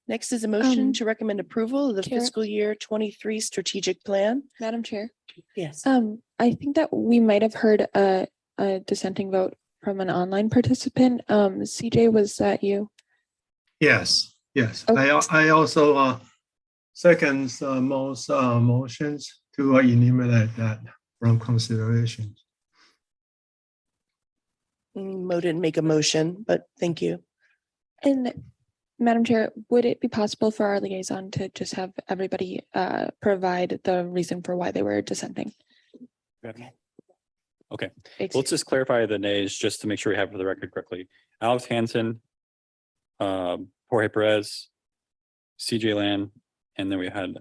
Next is a motion Um, to recommend approval of the Chair. fiscal year 23 strategic plan. Madam Chair. Yes. I think that we might have heard a dissenting vote from an online participant. CJ, was that you? Yes, yes. Okay. I also second most motions to eliminate that from consideration. Mo didn't make a motion, but thank you. And Madam Chair, would it be possible for our liaison to just have everybody provide the reason for why they were dissenting? Okay, let's just clarify the nays just to make sure we have for the record correctly. Alex Hansen, Jorge Perez, CJ Land, and then we had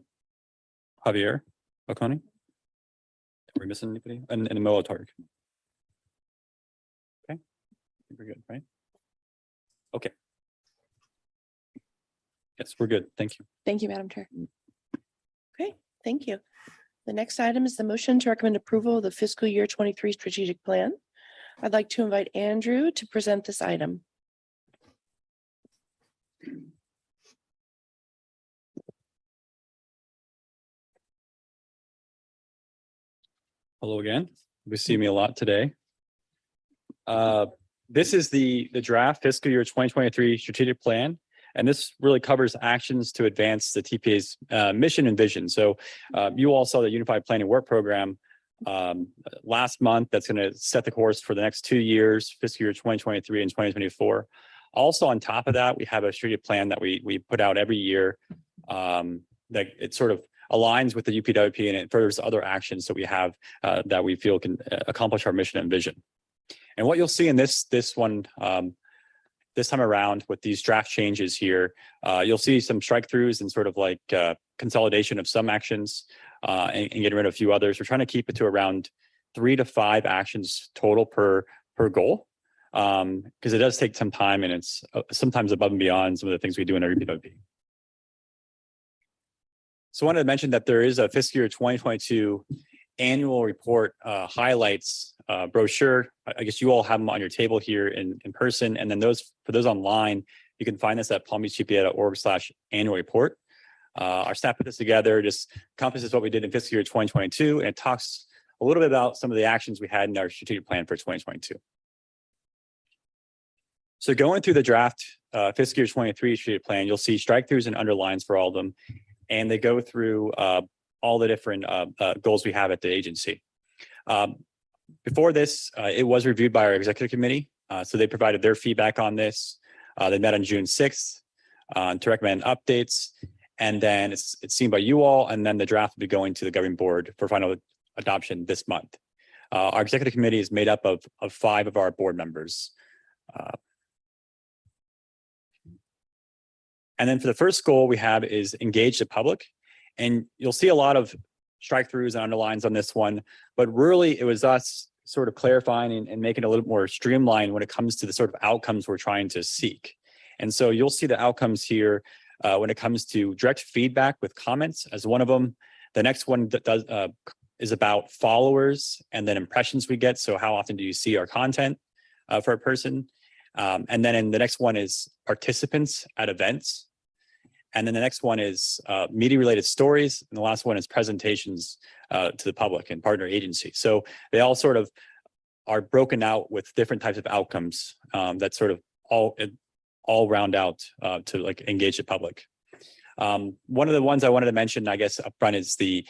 Javier Oconee. Are we missing anybody? And Mo Targ. Okay, I think we're good, right? Okay. Yes, we're good. Thank you. Thank you, Madam Chair. Okay, thank you. The next item is the motion to recommend approval of the fiscal year 23 strategic plan. I'd like to invite Andrew to present this item. Hello again. You see me a lot today. This is the draft fiscal year 2023 strategic plan. And this really covers actions to advance the TPA's mission and vision. So you all saw the Unified Planning Work Program last month. That's going to set the course for the next 2 years, fiscal year 2023 and 2024. Also on top of that, we have a strategic plan that we put out every year that it sort of aligns with the UPWP and it furthers other actions that we have that we feel can accomplish our mission and vision. And what you'll see in this one, this time around with these draft changes here, you'll see some strike throughs and sort of like consolidation of some actions and getting rid of a few others. We're trying to keep it to around 3 to 5 actions total per goal because it does take some time and it's sometimes above and beyond some of the things we do in our UPWP. So I wanted to mention that there is a fiscal year 2022 annual report highlights brochure. I guess you all have them on your table here in person. And then for those online, you can find this at palmbeachtpa.org/annual report. Our staff put this together, just encompasses what we did in fiscal year 2022. And it talks a little bit about some of the actions we had in our strategic plan for 2022. So going through the draft fiscal year 23 strategic plan, you'll see strike throughs and underlines for all of them. And they go through all the different goals we have at the agency. Before this, it was reviewed by our executive committee. So they provided their feedback on this. They met on June 6th to recommend updates. And then it's seen by you all. And then the draft will be going to the governing board for final adoption this month. Our executive committee is made up of 5 of our board members. And then for the first goal we have is engage the public. And you'll see a lot of strike throughs and underlines on this one, but really it was us sort of clarifying and making it a little more streamlined when it comes to the sort of outcomes we're trying to seek. And so you'll see the outcomes here when it comes to direct feedback with comments as one of them. The next one that is about followers and then impressions we get. So how often do you see our content for a person? And then in the next one is participants at events. And then the next one is media related stories. And the last one is presentations to the public and partner agencies. So they all sort of are broken out with different types of outcomes that sort of all round out to like engage the public. One of the ones I wanted to mention, I guess, up front is the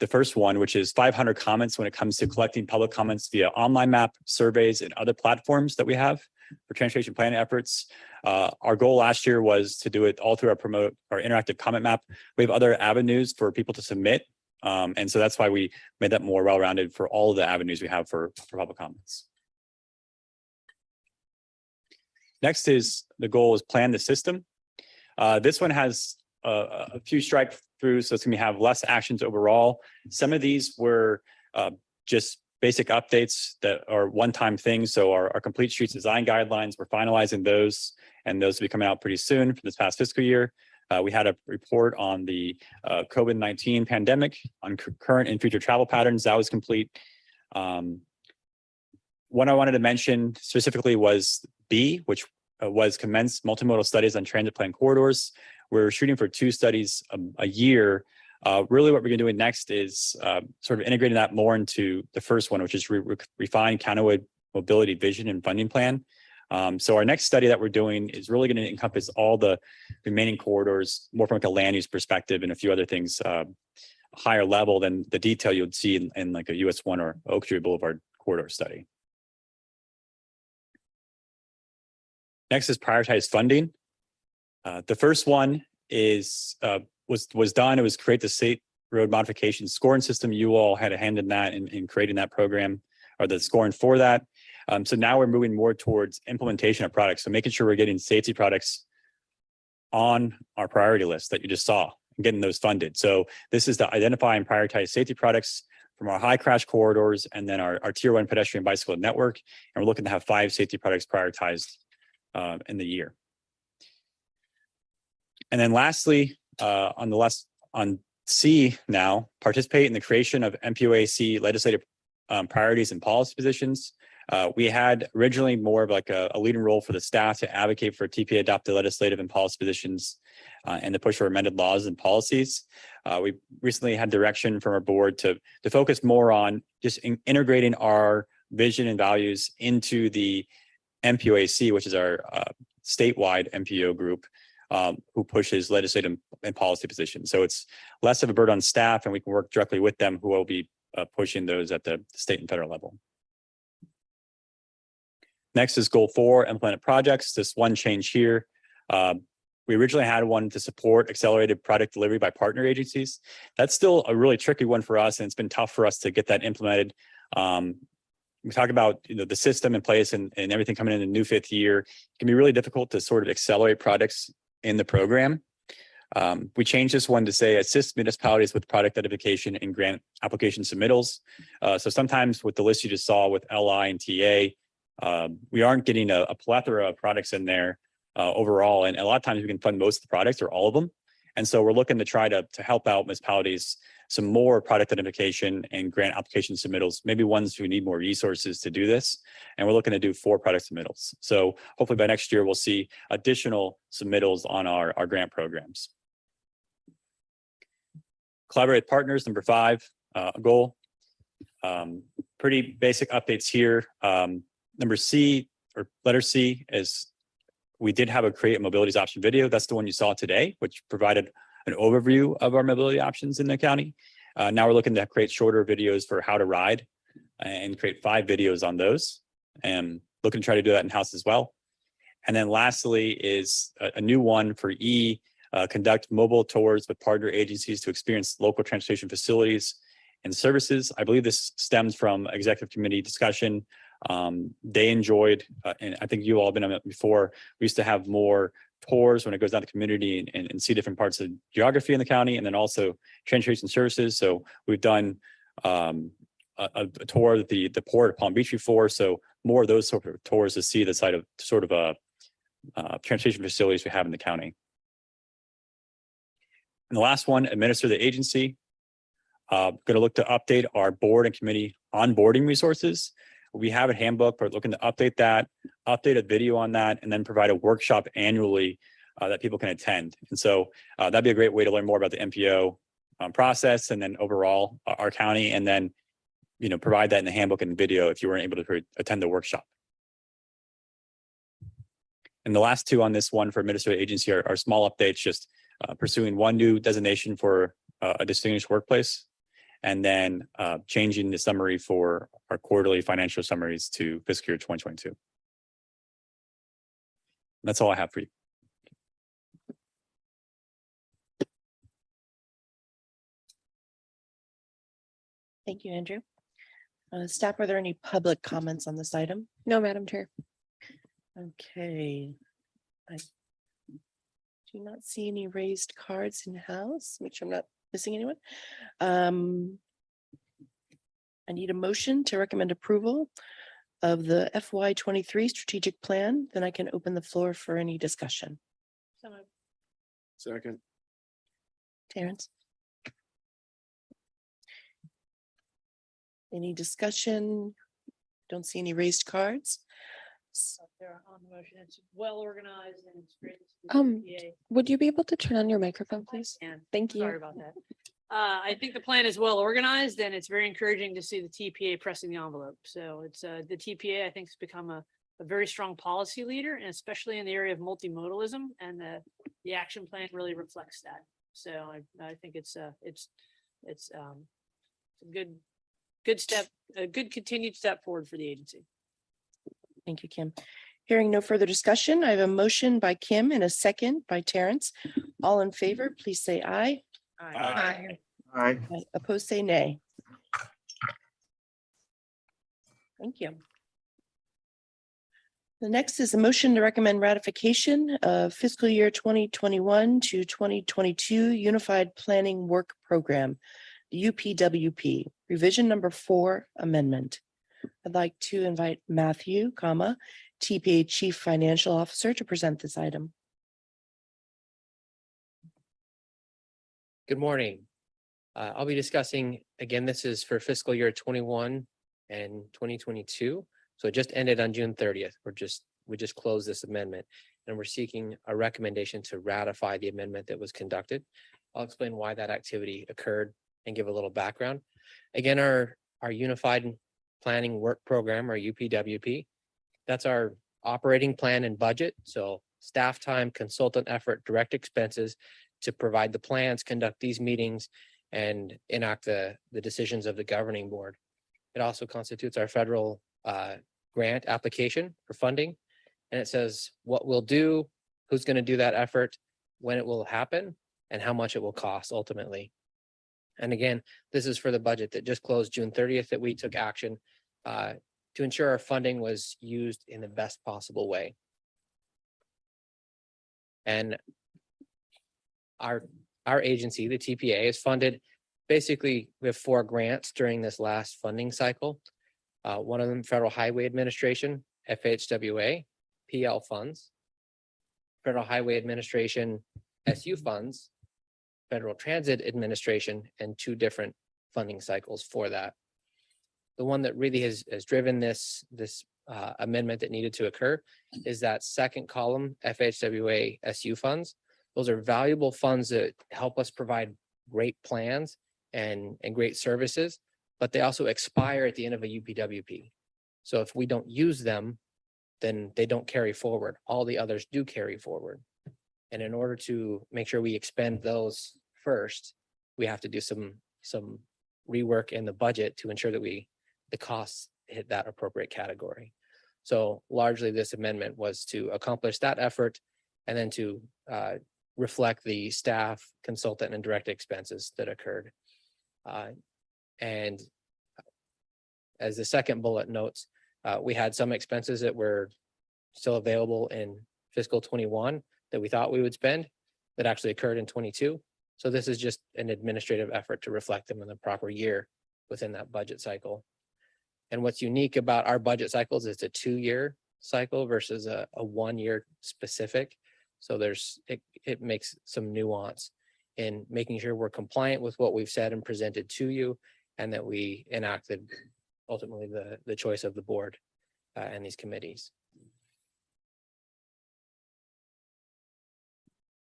first one, which is 500 comments when it comes to collecting public comments via online map, surveys, and other platforms that we have for transportation planning efforts. Our goal last year was to do it all through our interactive comment map. We have other avenues for people to submit. And so that's why we made that more well-rounded for all of the avenues we have for public comments. Next is the goal is plan the system. This one has a few strike throughs, so it's gonna have less actions overall. Some of these were just basic updates that are one-time things. So our complete streets design guidelines, we're finalizing those, and those will be coming out pretty soon for this past fiscal year. We had a report on the COVID-19 pandemic on current and future travel patterns. That was complete. One I wanted to mention specifically was B, which was commence multimodal studies on transit plan corridors. We're shooting for 2 studies a year. Really what we're gonna be doing next is sort of integrating that more into the first one, which is refine countywide mobility vision and funding plan. So our next study that we're doing is really going to encompass all the remaining corridors, more from like a land use perspective and a few other things, higher level than the detail you'd see in like a US 1 or Oak Tree Boulevard corridor study. Next is prioritized funding. The first one is was done. It was create the state road modification scoring system. You all had a hand in that in creating that program or the scoring for that. So now we're moving more towards implementation of products. So making sure we're getting safety products on our priority list that you just saw and getting those funded. So this is to identify and prioritize safety products from our high crash corridors and then our tier 1 pedestrian bicycle network. And we're looking to have 5 safety products prioritized in the year. And then lastly, on C now, participate in the creation of MPOAC legislative priorities and policy positions. We had originally more of like a leading role for the staff to advocate for TPA adopted legislative and policy positions and to push for amended laws and policies. We recently had direction from our board to focus more on just integrating our vision and values into the MPOAC, which is our statewide MPO group who pushes legislative and policy positions. So it's less of a burden on staff and we can work directly with them who will be pushing those at the state and federal level. Next is goal 4, implement projects. This one change here. We originally had one to support accelerated product delivery by partner agencies. That's still a really tricky one for us, and it's been tough for us to get that implemented. We talk about the system in place and everything coming in the new 5th year. It can be really difficult to sort of accelerate products in the program. We changed this one to say assist municipalities with product identification and grant application submittals. So sometimes with the list you just saw with LI and TA, we aren't getting a plethora of products in there overall. And a lot of times we can fund most of the products or all of them. And so we're looking to try to help out municipalities some more product identification and grant application submittals, maybe ones who need more resources to do this. And we're looking to do 4 product submittals. So hopefully by next year, we'll see additional submittals on our grant programs. Collaborate partners, number 5 goal. Pretty basic updates here. Number C or letter C is we did have a create a mobilities option video. That's the one you saw today, which provided an overview of our mobility options in the county. Now we're looking to create shorter videos for how to ride and create 5 videos on those and looking to try to do that in-house as well. And then lastly is a new one for E, conduct mobile tours with partner agencies to experience local transportation facilities and services. I believe this stems from executive committee discussion. They enjoyed, and I think you all have been on it before, we used to have more tours when it goes down to community and see different parts of geography in the county, and then also transportation services. So we've done a tour of the port of Palm Beach before. So more of those sort of tours to see the side of sort of transportation facilities we have in the county. And the last one, administer the agency. Going to look to update our board and committee onboarding resources. We have a handbook, but looking to update that, update a video on that, and then provide a workshop annually that people can attend. And so that'd be a great way to learn more about the MPO process and then overall our county, and then provide that in the handbook and video if you weren't able to attend the workshop. And the last 2 on this one for administrative agency are small updates, just pursuing 1 new designation for a distinguished workplace, and then changing the summary for our quarterly financial summaries to fiscal year 2022. That's all I have for you. Thank you, Andrew. Staff, are there any public comments on this item? No, Madam Chair. Okay. I do not see any raised cards in house. Make sure I'm not missing anyone. I need a motion to recommend approval of the FY23 strategic plan. Then I can open the floor for any discussion. Second. Terrence? Any discussion? Don't see any raised cards. So They're on the motion. It's well organized and it's great. to see the TPA. Would you be able to turn on your microphone, please? And Thank you. sorry about that. I think the plan is well organized and it's very encouraging to see the TPA pressing the envelope. So it's the TPA, I think, has become a very strong policy leader, and especially in the area of multimodalism, and the action plan really reflects that. So I think it's a good step, a good continued step forward for the agency. Thank you, Kim. Hearing no further discussion, I have a motion by Kim and a second by Terrence. All in favor, please say aye. Aye. Aye. Opposed, say nay. Thank you. The next is a motion to recommend ratification of fiscal year 2021 to 2022 Unified Planning Work Program, the UPWP, revision number 4 amendment. I'd like to invite Matthew, TPA Chief Financial Officer, to present this item. Good morning. I'll be discussing, again, this is for fiscal year 21 and 2022. So it just ended on June 30th. We just closed this amendment, and we're seeking a recommendation to ratify the amendment that was conducted. I'll explain why that activity occurred and give a little background. Again, our Unified Planning Work Program, or UPWP, that's our operating plan and budget. So staff time, consultant effort, direct expenses to provide the plans, conduct these meetings, and enact the decisions of the governing board. It also constitutes our federal grant application for funding. And it says what we'll do, who's going to do that effort, when it will happen, and how much it will cost ultimately. And again, this is for the budget that just closed June 30th that we took action to ensure our funding was used in the best possible way. And our agency, the TPA, is funded. Basically, we have 4 grants during this last funding cycle. One of them, Federal Highway Administration, FHWA, PL funds, Federal Highway Administration, SU funds, Federal Transit Administration, and 2 different funding cycles for that. The one that really has driven this amendment that needed to occur is that second column, FHWA, SU funds. Those are valuable funds that help us provide great plans and great services, but they also expire at the end of a UPWP. So if we don't use them, then they don't carry forward. All the others do carry forward. And in order to make sure we expend those first, we have to do some rework in the budget to ensure that the costs hit that appropriate category. So largely this amendment was to accomplish that effort and then to reflect the staff, consultant, and direct expenses that occurred. And as the second bullet notes, we had some expenses that were still available in fiscal 21 that we thought we would spend that actually occurred in 22. So this is just an administrative effort to reflect them in the proper year within that budget cycle. And what's unique about our budget cycles is it's a 2-year cycle versus a 1-year specific. So it makes some nuance in making sure we're compliant with what we've said and presented to you, and that we enacted ultimately the choice of the board and these committees.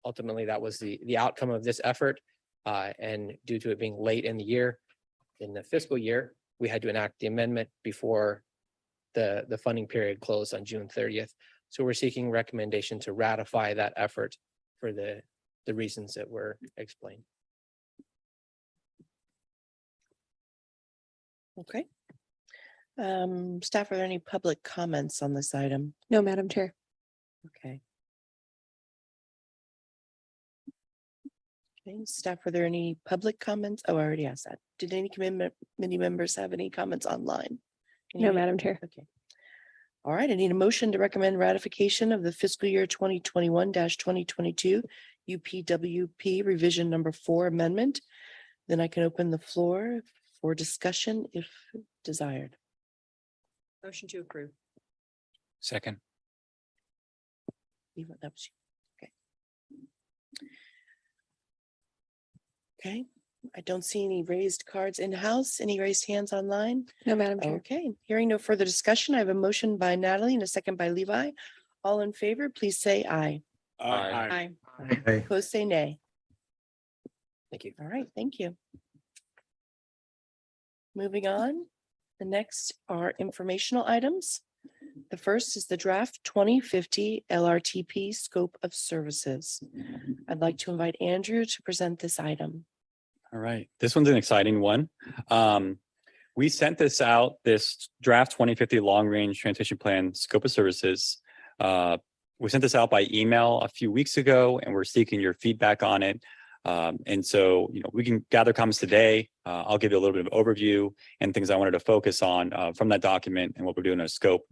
Ultimately, that was the outcome of this effort. And due to it being late in the year, in the fiscal year, we had to enact the amendment before the funding period closed on June 30th. So we're seeking recommendation to ratify that effort for the reasons that were explained. Okay. Staff, are there any public comments on this item? No, Madam Chair. Okay. Okay, staff, are there any public comments? Oh, I already asked that. Did any committee members have any comments online? No, Madam Chair. Okay. All right, I need a motion to recommend ratification of the fiscal year 2021-2022 UPWP revision number 4 amendment. Then I can open the floor for discussion if desired. Motion to approve. Second. Eva, that was you. Okay. Okay, I don't see any raised cards in-house. Any raised hands online? No, Madam Chair. Okay, hearing no further discussion, I have a motion by Natalie and a second by Levi. All in favor, please say aye. Aye. Hey, Opposed, say nay. Thank you. All right, thank you. Moving on, the next are informational items. The first is the draft 2050 LRTP scope of services. I'd like to invite Andrew to present this item. All right, this one's an exciting one. We sent this out, this draft 2050 long range transportation plan scope of services. We sent this out by email a few weeks ago, and we're seeking your feedback on it. And so, we can gather comments today. I'll give you a little bit of overview and things I wanted to focus on from that document and what we're doing in our scope.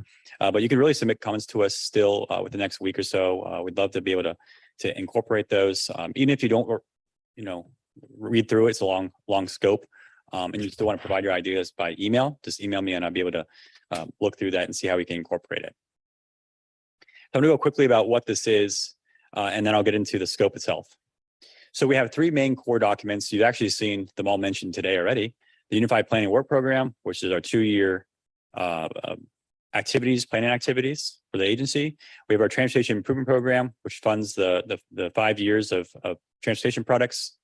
But you can really submit comments to us still with the next week or so. We'd love to be able to incorporate those, even if you don't, read through it. It's a long scope, and you still want to provide your ideas by email. Just email me, and I'll be able to look through that and see how we can incorporate it. So I'm going to go quickly about what this is, and then I'll get into the scope itself. So we have three main core documents. You've actually seen them all mentioned today already. The Unified Planning Work Program, which is our 2-year planning activities for the agency. We have our Transportation Improvement Program, which funds the 5 years of transportation products.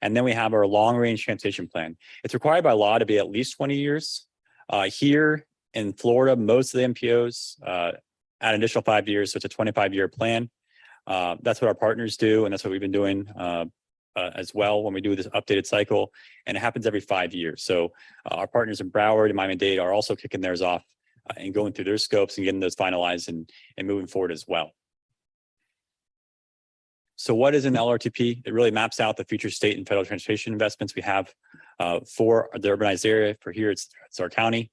And then we have our Long Range Transportation Plan. It's required by law to be at least 20 years. Here in Florida, most of the MPOs add an additional 5 years, so it's a 25-year plan. That's what our partners do, and that's what we've been doing as well when we do this updated cycle, and it happens every 5 years. So our partners in Broward and Miami-Dade are also kicking theirs off and going through their scopes and getting those finalized and moving forward as well. So what is an LRTP? It really maps out the future state and federal transportation investments we have for the urbanized area. For here, it's our county.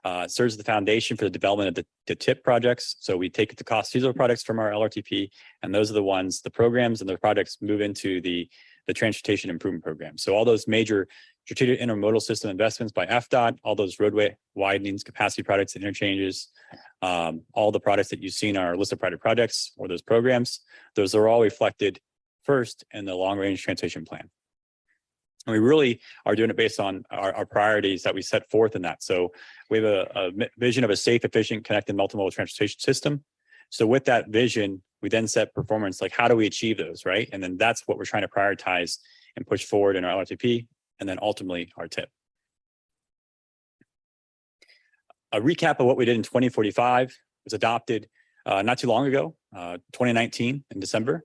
It serves as the foundation for the development of the TIP projects. So we take the cost zero products from our LRTP, and those are the ones, the programs and the projects move into the transportation improvement program. So all those major strategic intermodal system investments by FDOT, all those roadway widenings, capacity products, and interchanges, all the products that you've seen are list of priority projects or those programs. Those are all reflected first in the long range transportation plan. And we really are doing it based on our priorities that we set forth in that. So we have a vision of a safe, efficient, connected multimodal transportation system. So with that vision, we then set performance, like how do we achieve those, right? And then that's what we're trying to prioritize and push forward in our LRTP, and then ultimately our TIP. A recap of what we did in 2045 was adopted not too long ago, 2019 in December.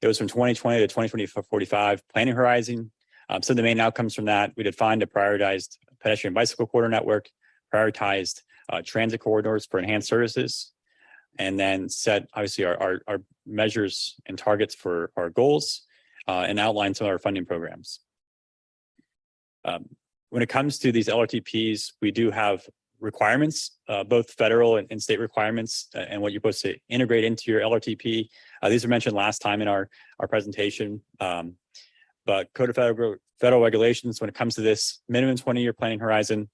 It was from 2020 to 2045 planning horizon. Some of the main outcomes from that, we defined a prioritized pedestrian bicycle corridor network, prioritized transit corridors for enhanced services, and then set obviously our measures and targets for our goals and outline some of our funding programs. When it comes to these LRTPs, we do have requirements, both federal and state requirements, and what you're supposed to integrate into your LRTP. These were mentioned last time in our presentation. But Code of Federal Regulations, when it comes to this minimum 20-year planning horizon,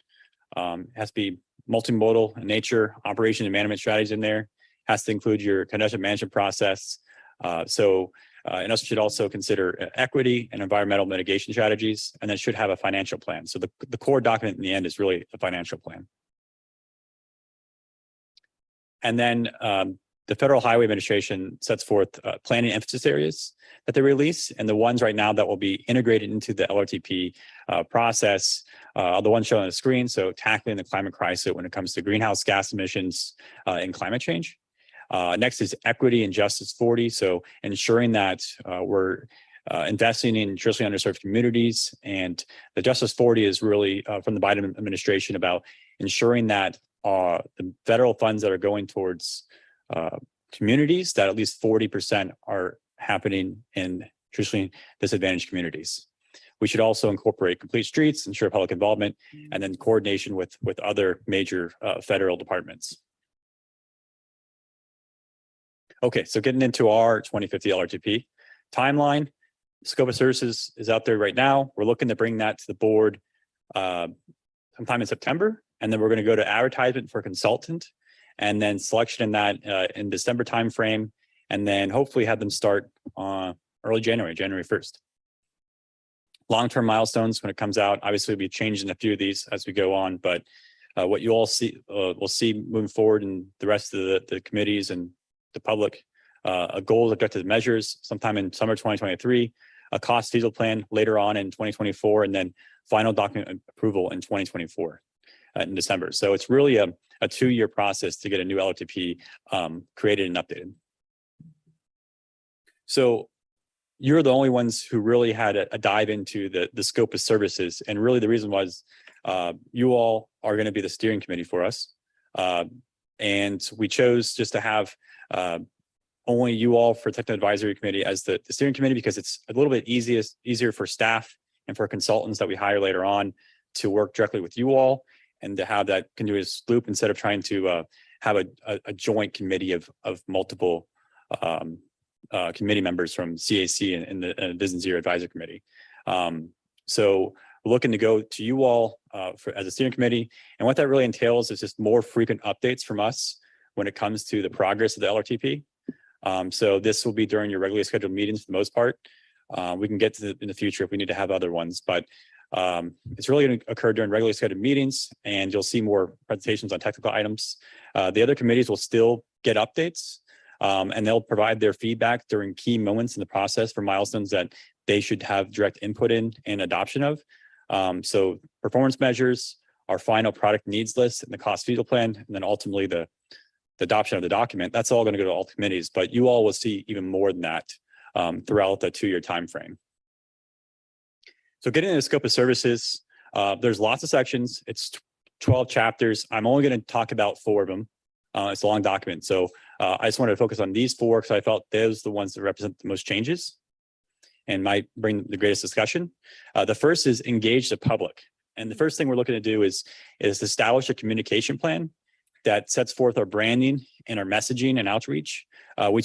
has to be multimodal in nature, operation and management strategies in there, has to include your congestion management process. And also should also consider equity and environmental mitigation strategies, and then should have a financial plan. So the core document in the end is really a financial plan. And then the Federal Highway Administration sets forth planning emphasis areas that they release, and the ones right now that will be integrated into the LRTP process are the ones shown on the screen. So tackling the climate crisis when it comes to greenhouse gas emissions and climate change. Next is equity and justice 40. So ensuring that we're investing in traditionally underserved communities. And the Justice 40 is really from the Biden administration about ensuring that the federal funds that are going towards communities, that at least 40% are happening in traditionally disadvantaged communities. We should also incorporate complete streets, ensure public involvement, and then coordination with other major federal departments. Okay, so getting into our 2050 LRTP timeline, scope of services is out there right now. We're looking to bring that to the board sometime in September, and then we're going to go to advertisement for consultant, and then selection in that in December timeframe, and then hopefully have them start early January 1st. long-term milestones when it comes out. Obviously, we'll be changing a few of these as we go on, but what you all see, we'll see moving forward in the rest of the committees and the public, a goals, objective measures sometime in summer 2023, a cost diesel plan later on in 2024, and then final document approval in 2024 in December. So it's really a 2-year process to get a new LRTP created and updated. So you're the only ones who really had a dive into the scope of services. And really the reason was you all are going to be the steering committee for us. And we chose just to have only you all for technical advisory committee as the steering committee, because it's a little bit easier for staff and for consultants that we hire later on to work directly with you all and to have that continuous loop instead of trying to have a joint committee of multiple committee members from CAC and the Business Year Advisory Committee. So we're looking to go to you all as a steering committee. And what that really entails is just more frequent updates from us when it comes to the progress of the LRTP. So this will be during your regularly scheduled meetings for the most part. We can get to in the future if we need to have other ones, but it's really going to occur during regularly scheduled meetings, and you'll see more presentations on technical items. The other committees will still get updates, and they'll provide their feedback during key moments in the process for milestones that they should have direct input in and adoption of. So performance measures, our final product needs list, and the cost feasible plan, and then ultimately the adoption of the document. That's all going to go to all committees, but you all will see even more than that throughout the 2-year time frame. So getting into the scope of services, there's lots of sections. It's 12 chapters. I'm only going to talk about 4 of them. It's a long document. So I just wanted to focus on these 4 because I felt those are the ones that represent the most changes and might bring the greatest discussion. The first is engage the public. And the first thing we're looking to do is establish a communication plan that sets forth our branding and our messaging and outreach. We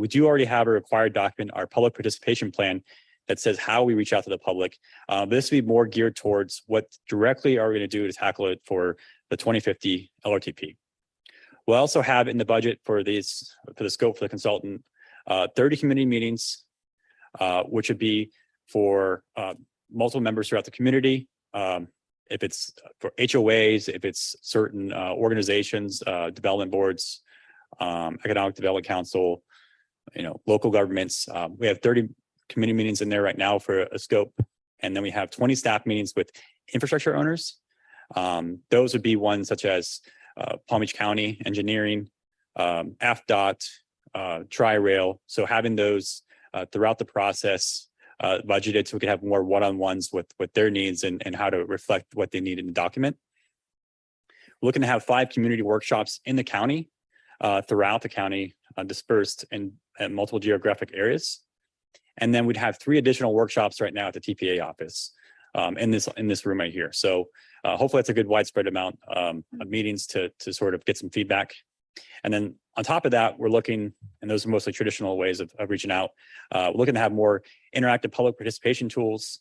do already have a required document, our public participation plan, that says how we reach out to the public. This will be more geared towards what directly are we going to do to tackle it for the 2050 LRTP. We'll also have in the budget for the scope for the consultant, 30 community meetings, which would be for multiple members throughout the community. If it's for HOAs, if it's certain organizations, development boards, economic development council, local governments. We have 30 committee meetings in there right now for a scope. And then we have 20 staff meetings with infrastructure owners. Those would be ones such as Palm Beach County Engineering, AFDOT, Tri-Rail. So having those throughout the process budgeted so we can have more one-on-ones with their needs and how to reflect what they need in the document. We're looking to have 5 community workshops in the county, throughout the county, dispersed in multiple geographic areas. And then we'd have 3 additional workshops right now at the TPA office in this room right here. So hopefully that's a good widespread amount of meetings to sort of get some feedback. And then on top of that, we're looking, and those are mostly traditional ways of reaching out, we're looking to have more interactive public participation tools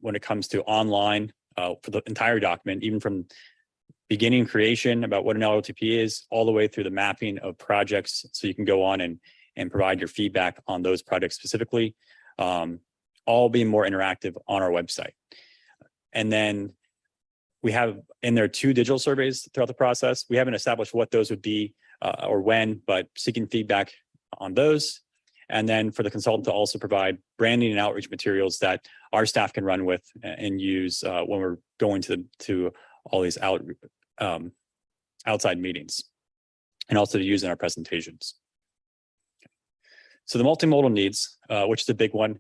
when it comes to online for the entire document, even from beginning creation about what an LRTP is, all the way through the mapping of projects. So you can go on and provide your feedback on those projects specifically, all being more interactive on our website. And then we have in there 2 digital surveys throughout the process. We haven't established what those would be or when, but seeking feedback on those. And then for the consultant to also provide branding and outreach materials that our staff can run with and use when we're going to all these outside meetings, and also to use in our presentations. So the multimodal needs, which is a big one.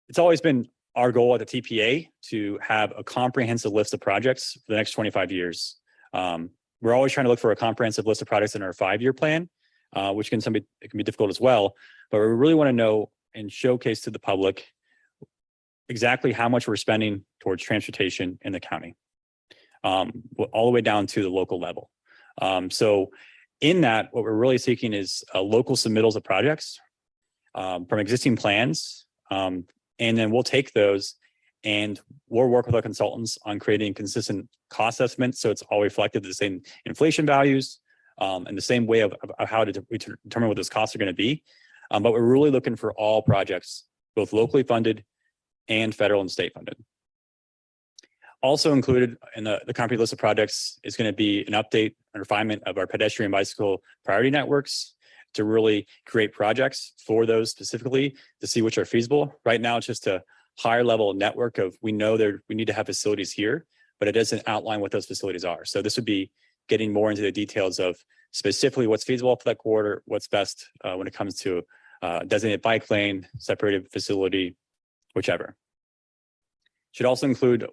It's always been our goal at the TPA to have a comprehensive list of projects for the next 25 years. We're always trying to look for a comprehensive list of projects in our 5-year plan, which it can be difficult as well. But we really want to know and showcase to the public exactly how much we're spending towards transportation in the county, all the way down to the local level. So in that, what we're really seeking is local submittals of projects from existing plans. And then we'll take those and we'll work with our consultants on creating consistent cost estimates. So it's all reflected the same inflation values and the same way of how to determine what those costs are going to be. But we're really looking for all projects, both locally funded and federal and state funded. Also included in the comprehensive list of projects is going to be an update and refinement of our pedestrian bicycle priority networks to really create projects for those specifically to see which are feasible. Right now, it's just a higher level network of we know we need to have facilities here, but it doesn't outline what those facilities are. So this would be getting more into the details of specifically what's feasible for that corridor, what's best when it comes to designated bike lane, separated facility, whichever. Should also include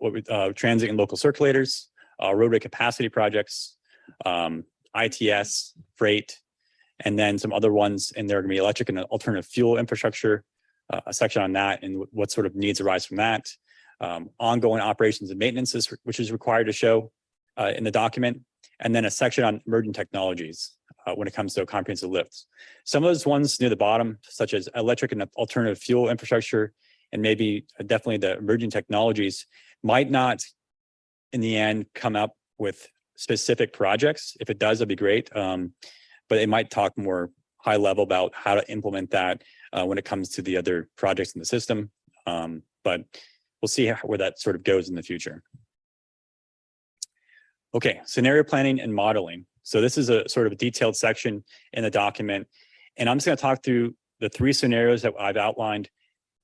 transit and local circulators, roadway capacity projects, ITS, freight, and then some other ones in there are going to be electric and alternative fuel infrastructure, a section on that and what sort of needs arise from that. Ongoing operations and maintenance, which is required to show in the document, and then a section on emerging technologies when it comes to comprehensive lifts. Some of those ones near the bottom, such as electric and alternative fuel infrastructure, and maybe definitely the emerging technologies, might not in the end come up with specific projects. If it does, that'd be great. But it might talk more high level about how to implement that when it comes to the other projects in the system. But we'll see where that sort of goes in the future. Okay, scenario planning and modeling. So this is a sort of a detailed section in the document. And I'm just going to talk through the 3 scenarios that I've outlined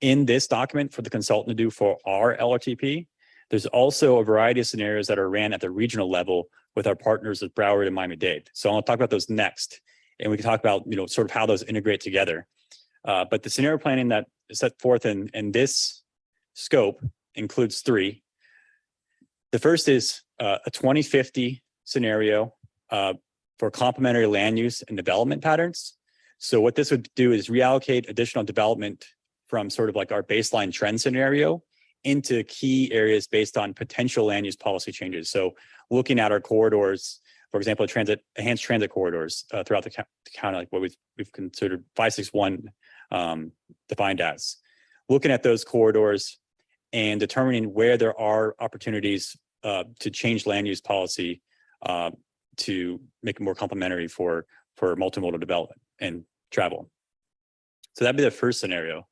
in this document for the consultant to do for our LRTP. There's also a variety of scenarios that are ran at the regional level with our partners at Broward and Miami-Dade. So I'll talk about those next. And we can talk about, sort of how those integrate together. But the scenario planning that is set forth in this scope includes 3. The first is a 2050 scenario for complementary land use and development patterns. So what this would do is reallocate additional development from sort of like our baseline trend scenario into key areas based on potential land use policy changes. So looking at our corridors, for example, enhanced transit corridors throughout the county, like what we've considered 561 defined as. Looking at those corridors and determining where there are opportunities to change land use policy to make it more complementary for multimodal development and travel. So that'd be the first scenario.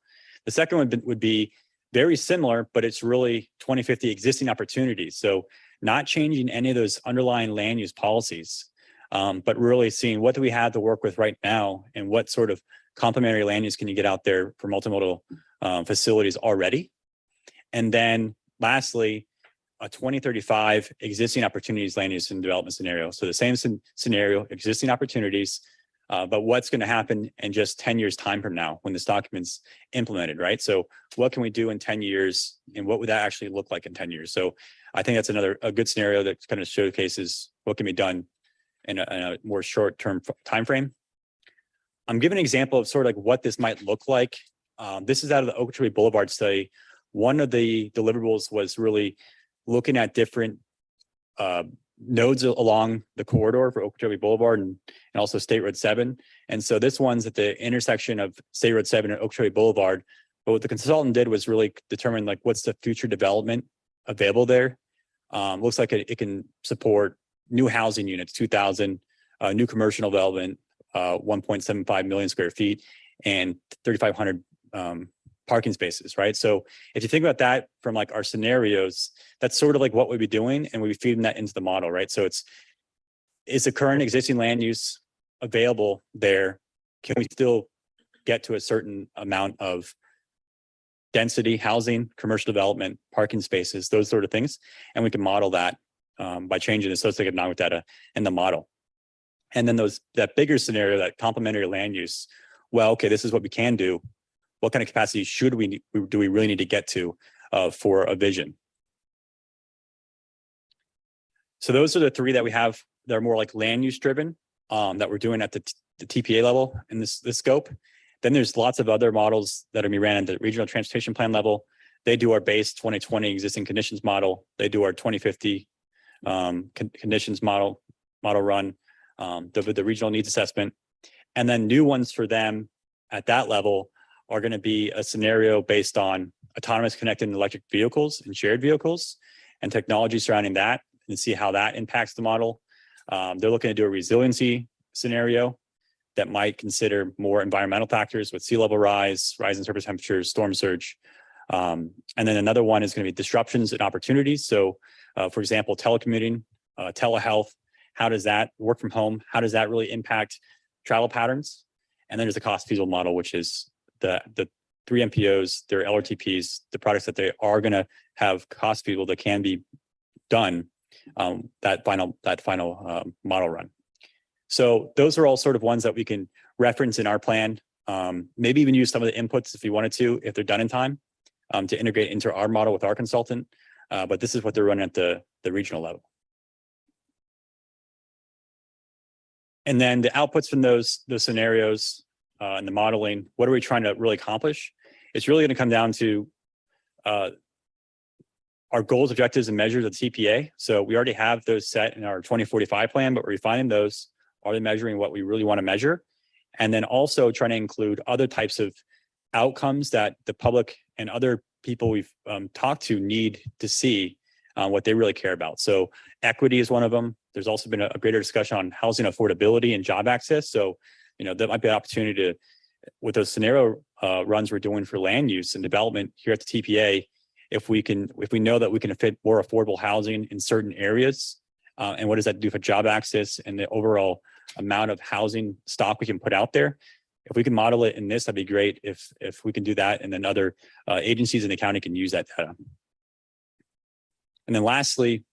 The second one would be very similar, but it's really 2050 existing opportunities. So not changing any of those underlying land use policies, but really seeing what do we have to work with right now and what sort of complementary land use can you get out there for multimodal facilities already. And then lastly, a 2035 existing opportunities land use and development scenario. So the same scenario, existing opportunities, but what's going to happen in just 10 years time from now when this document's implemented, right? So what can we do in 10 years and what would that actually look like in 10 years? So I think that's a good scenario that kind of showcases what can be done in a more short-term time frame. I'm giving an example of sort of like what this might look like. This is out of the Okeechobee Boulevard study. One of the deliverables was really looking at different nodes along the corridor for Okeechobee Boulevard and also State Road 7. And so this one's at the intersection of State Road 7 and Okeechobee Boulevard. But what the consultant did was really determine like what's the future development available there. Looks like it can support new housing units, 2,000, new commercial development, 1.75 million square feet, and 3,500 parking spaces, right? So if you think about that from like our scenarios, that's sort of like what we'd be doing, and we'd be feeding that into the model, right? So is the current existing land use available there? Can we still get to a certain amount of density, housing, commercial development, parking spaces, those sort of things? And we can model that by changing the socioeconomic data in the model. And then that bigger scenario, that complementary land use, well, okay, this is what we can do. What kind of capacity do we really need to get to for a vision? So those are the 3 that we have that are more like land use driven that we're doing at the TPA level in this scope. Then there's lots of other models that are being ran at the regional transportation plan level. They do our base 2020 existing conditions model. They do our 2050 conditions model run, the regional needs assessment. And then new ones for them at that level are going to be a scenario based on autonomous connected and electric vehicles and shared vehicles and technology surrounding that, and see how that impacts the model. They're looking to do a resiliency scenario that might consider more environmental factors with sea level rise in surface temperatures, storm surge, And then another one is going to be disruptions and opportunities. So, for example, telecommuting, telehealth, how does that work from home? How does that really impact travel patterns? And then there's the cost feasible model, which is the three MPOs, their LRTPs, the products that they are going to have cost feasible that can be done, that final model run. So those are all sort of ones that we can reference in our plan. Maybe even use some of the inputs if you wanted to, if they're done in time, to integrate into our model with our consultant. But this is what they're running at the regional level. And then the outputs from those scenarios and the modeling, what are we trying to really accomplish? It's really going to come down to our goals, objectives, and measures of TPA. So we already have those set in our 2045 plan, but we're refining those. Are they measuring what we really want to measure? And then also trying to include other types of outcomes that the public and other people we've talked to need to see what they really care about. So equity is one of them. There's also been a greater discussion on housing affordability and job access. So, that might be an opportunity to, with those scenario runs we're doing for land use and development here at the TPA, if we know that we can fit more affordable housing in certain areas, and what does that do for job access and the overall amount of housing stock we can put out there? If we can model it in this, that'd be great. If we can do that, and then other agencies in the county can use that data. And then lastly,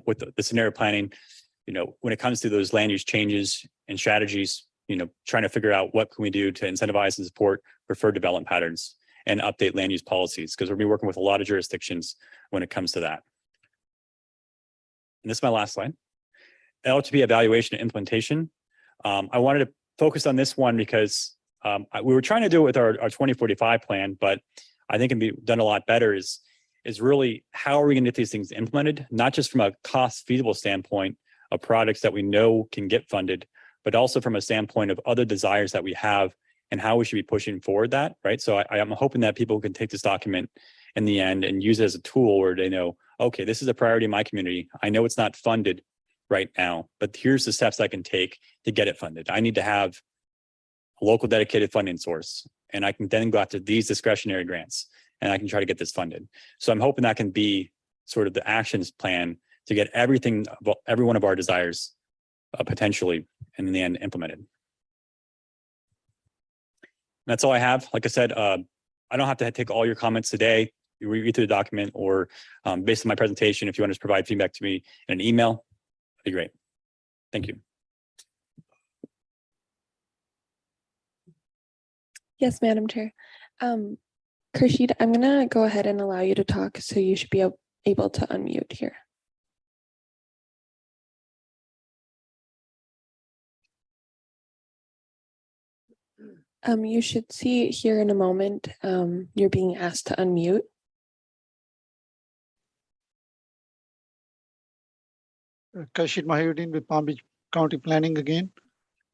with the scenario planning, when it comes to those land use changes and strategies, trying to figure out what can we do to incentivize and support preferred development patterns and update land use policies, because we'll be working with a lot of jurisdictions when it comes to that. And this is my last slide. LTP evaluation and implementation. I wanted to focus on this one because we were trying to do it with our 2045 plan, but I think it can be done a lot better is really how are we going to get these things implemented, not just from a cost feasible standpoint of products that we know can get funded, but also from a standpoint of other desires that we have and how we should be pushing forward that, right? So I'm hoping that people can take this document in the end and use it as a tool where they know, okay, this is a priority in my community. I know it's not funded right now, but here's the steps I can take to get it funded. I need to have a local dedicated funding source, and I can then go after these discretionary grants, and I can try to get this funded. So I'm hoping that can be sort of the actions plan to get everything, every one of our desires potentially, and in the end, implemented. That's all I have. Like I said, I don't have to take all your comments today. You read through the document, or based on my presentation, if you want to provide feedback to me in an email, that'd be great. Thank you. Yes, Madam Chair. Khursheed, I'm going to go ahead and allow you to talk, so you should be able to unmute here. You should see here in a moment, you're being asked to unmute. Khursheed Mahiuddin with Palm Beach County Planning again.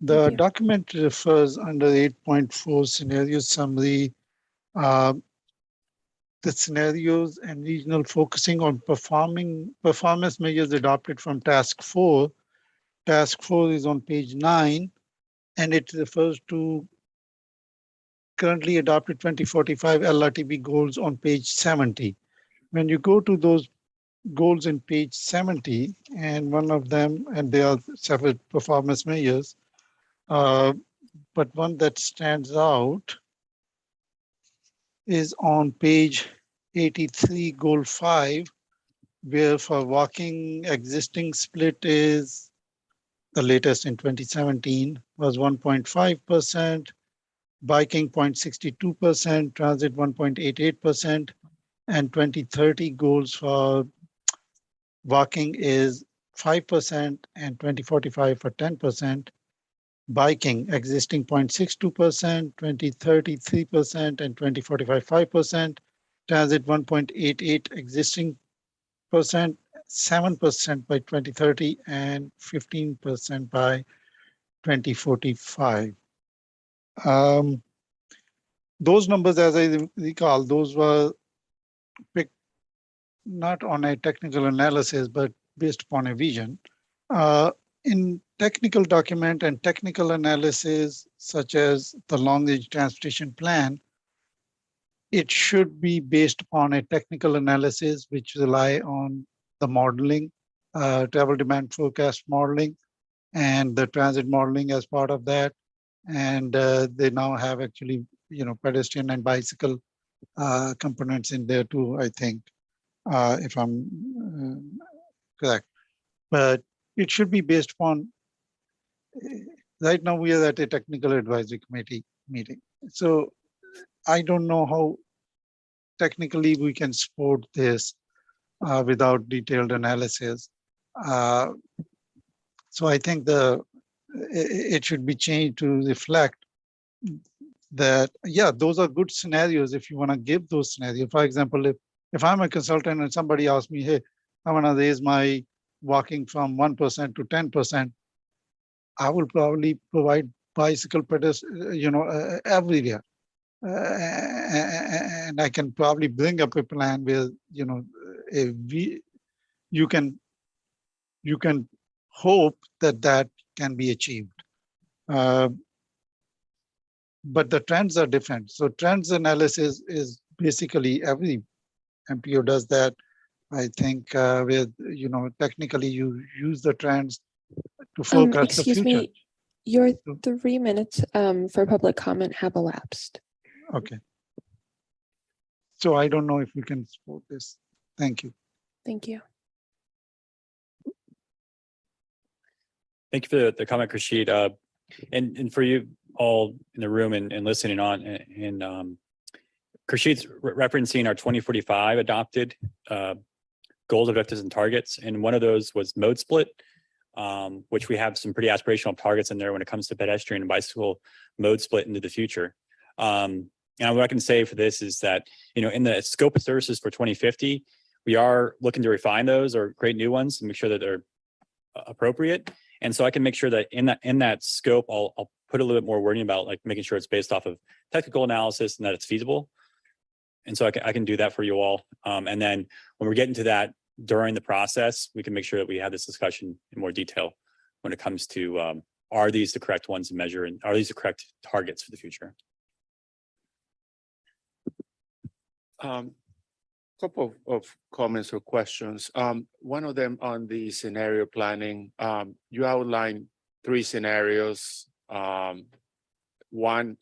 The document refers under 8.4 scenario summary, the scenarios and regional focusing on performance measures adopted from Task 4. Task 4 is on page 9, and it refers to currently adopted 2045 LRTP goals on page 70. When you go to those goals in page 70, and one of them, and there are several performance measures, but one that stands out is on page 83, goal 5, where for walking existing split is the latest in 2017 was 1.5%, biking 0.62%, transit 1.88%, and 2030 goals for walking is 5% and 2045 for 10%. Biking existing 0.62%, 2030 3%, and 2045 5%. Transit 1.88 existing percent, 7% by 2030, and 15% by 2045. Those numbers, as I recall, those were picked not on a technical analysis, but based upon a vision. In technical document and technical analysis, such as the long range transportation plan, it should be based on a technical analysis which rely on the modeling, travel demand forecast modeling, and the transit modeling as part of that. And they now have actually, pedestrian and bicycle components in there too, I think, if I'm correct. But it should be based upon, right now we are at a technical advisory committee meeting. So I don't know how technically we can support this without detailed analysis. So I think it should be changed to reflect that, yeah, those are good scenarios if you want to give those scenarios. For example, if I'm a consultant and somebody asks me, hey, I want to raise my walking from 1% to 10%, I will probably provide bicycle pedestrian, everywhere. And I can probably bring up a plan where, you can hope that can be achieved. But the trends are different. So trends analysis is basically every MPO does that. I think with, technically you use the trends to forecast the Excuse future. me, your 3 minutes for public comment have elapsed. Okay. So I don't know if we can support this. Thank you. Thank you. Thank you for the comment, Rashid. And for you all in the room and listening on, and Rashid's referencing our 2045 adopted goals, objectives, and targets. And one of those was mode split, which we have some pretty aspirational targets in there when it comes to pedestrian and bicycle mode split into the future. And what I can say for this is that, in the scope of services for 2050, we are looking to refine those or create new ones and make sure that they're appropriate. And so I can make sure that in that scope, I'll put a little bit more wording about like making sure it's based off of technical analysis and that it's feasible. And so I can do that for you all. And then when we're getting to that during the process, we can make sure that we have this discussion in more detail when it comes to are these the correct ones to measure and are these the correct targets for the future? Couple of comments or questions. One of them on the scenario planning. You outlined 3 scenarios. One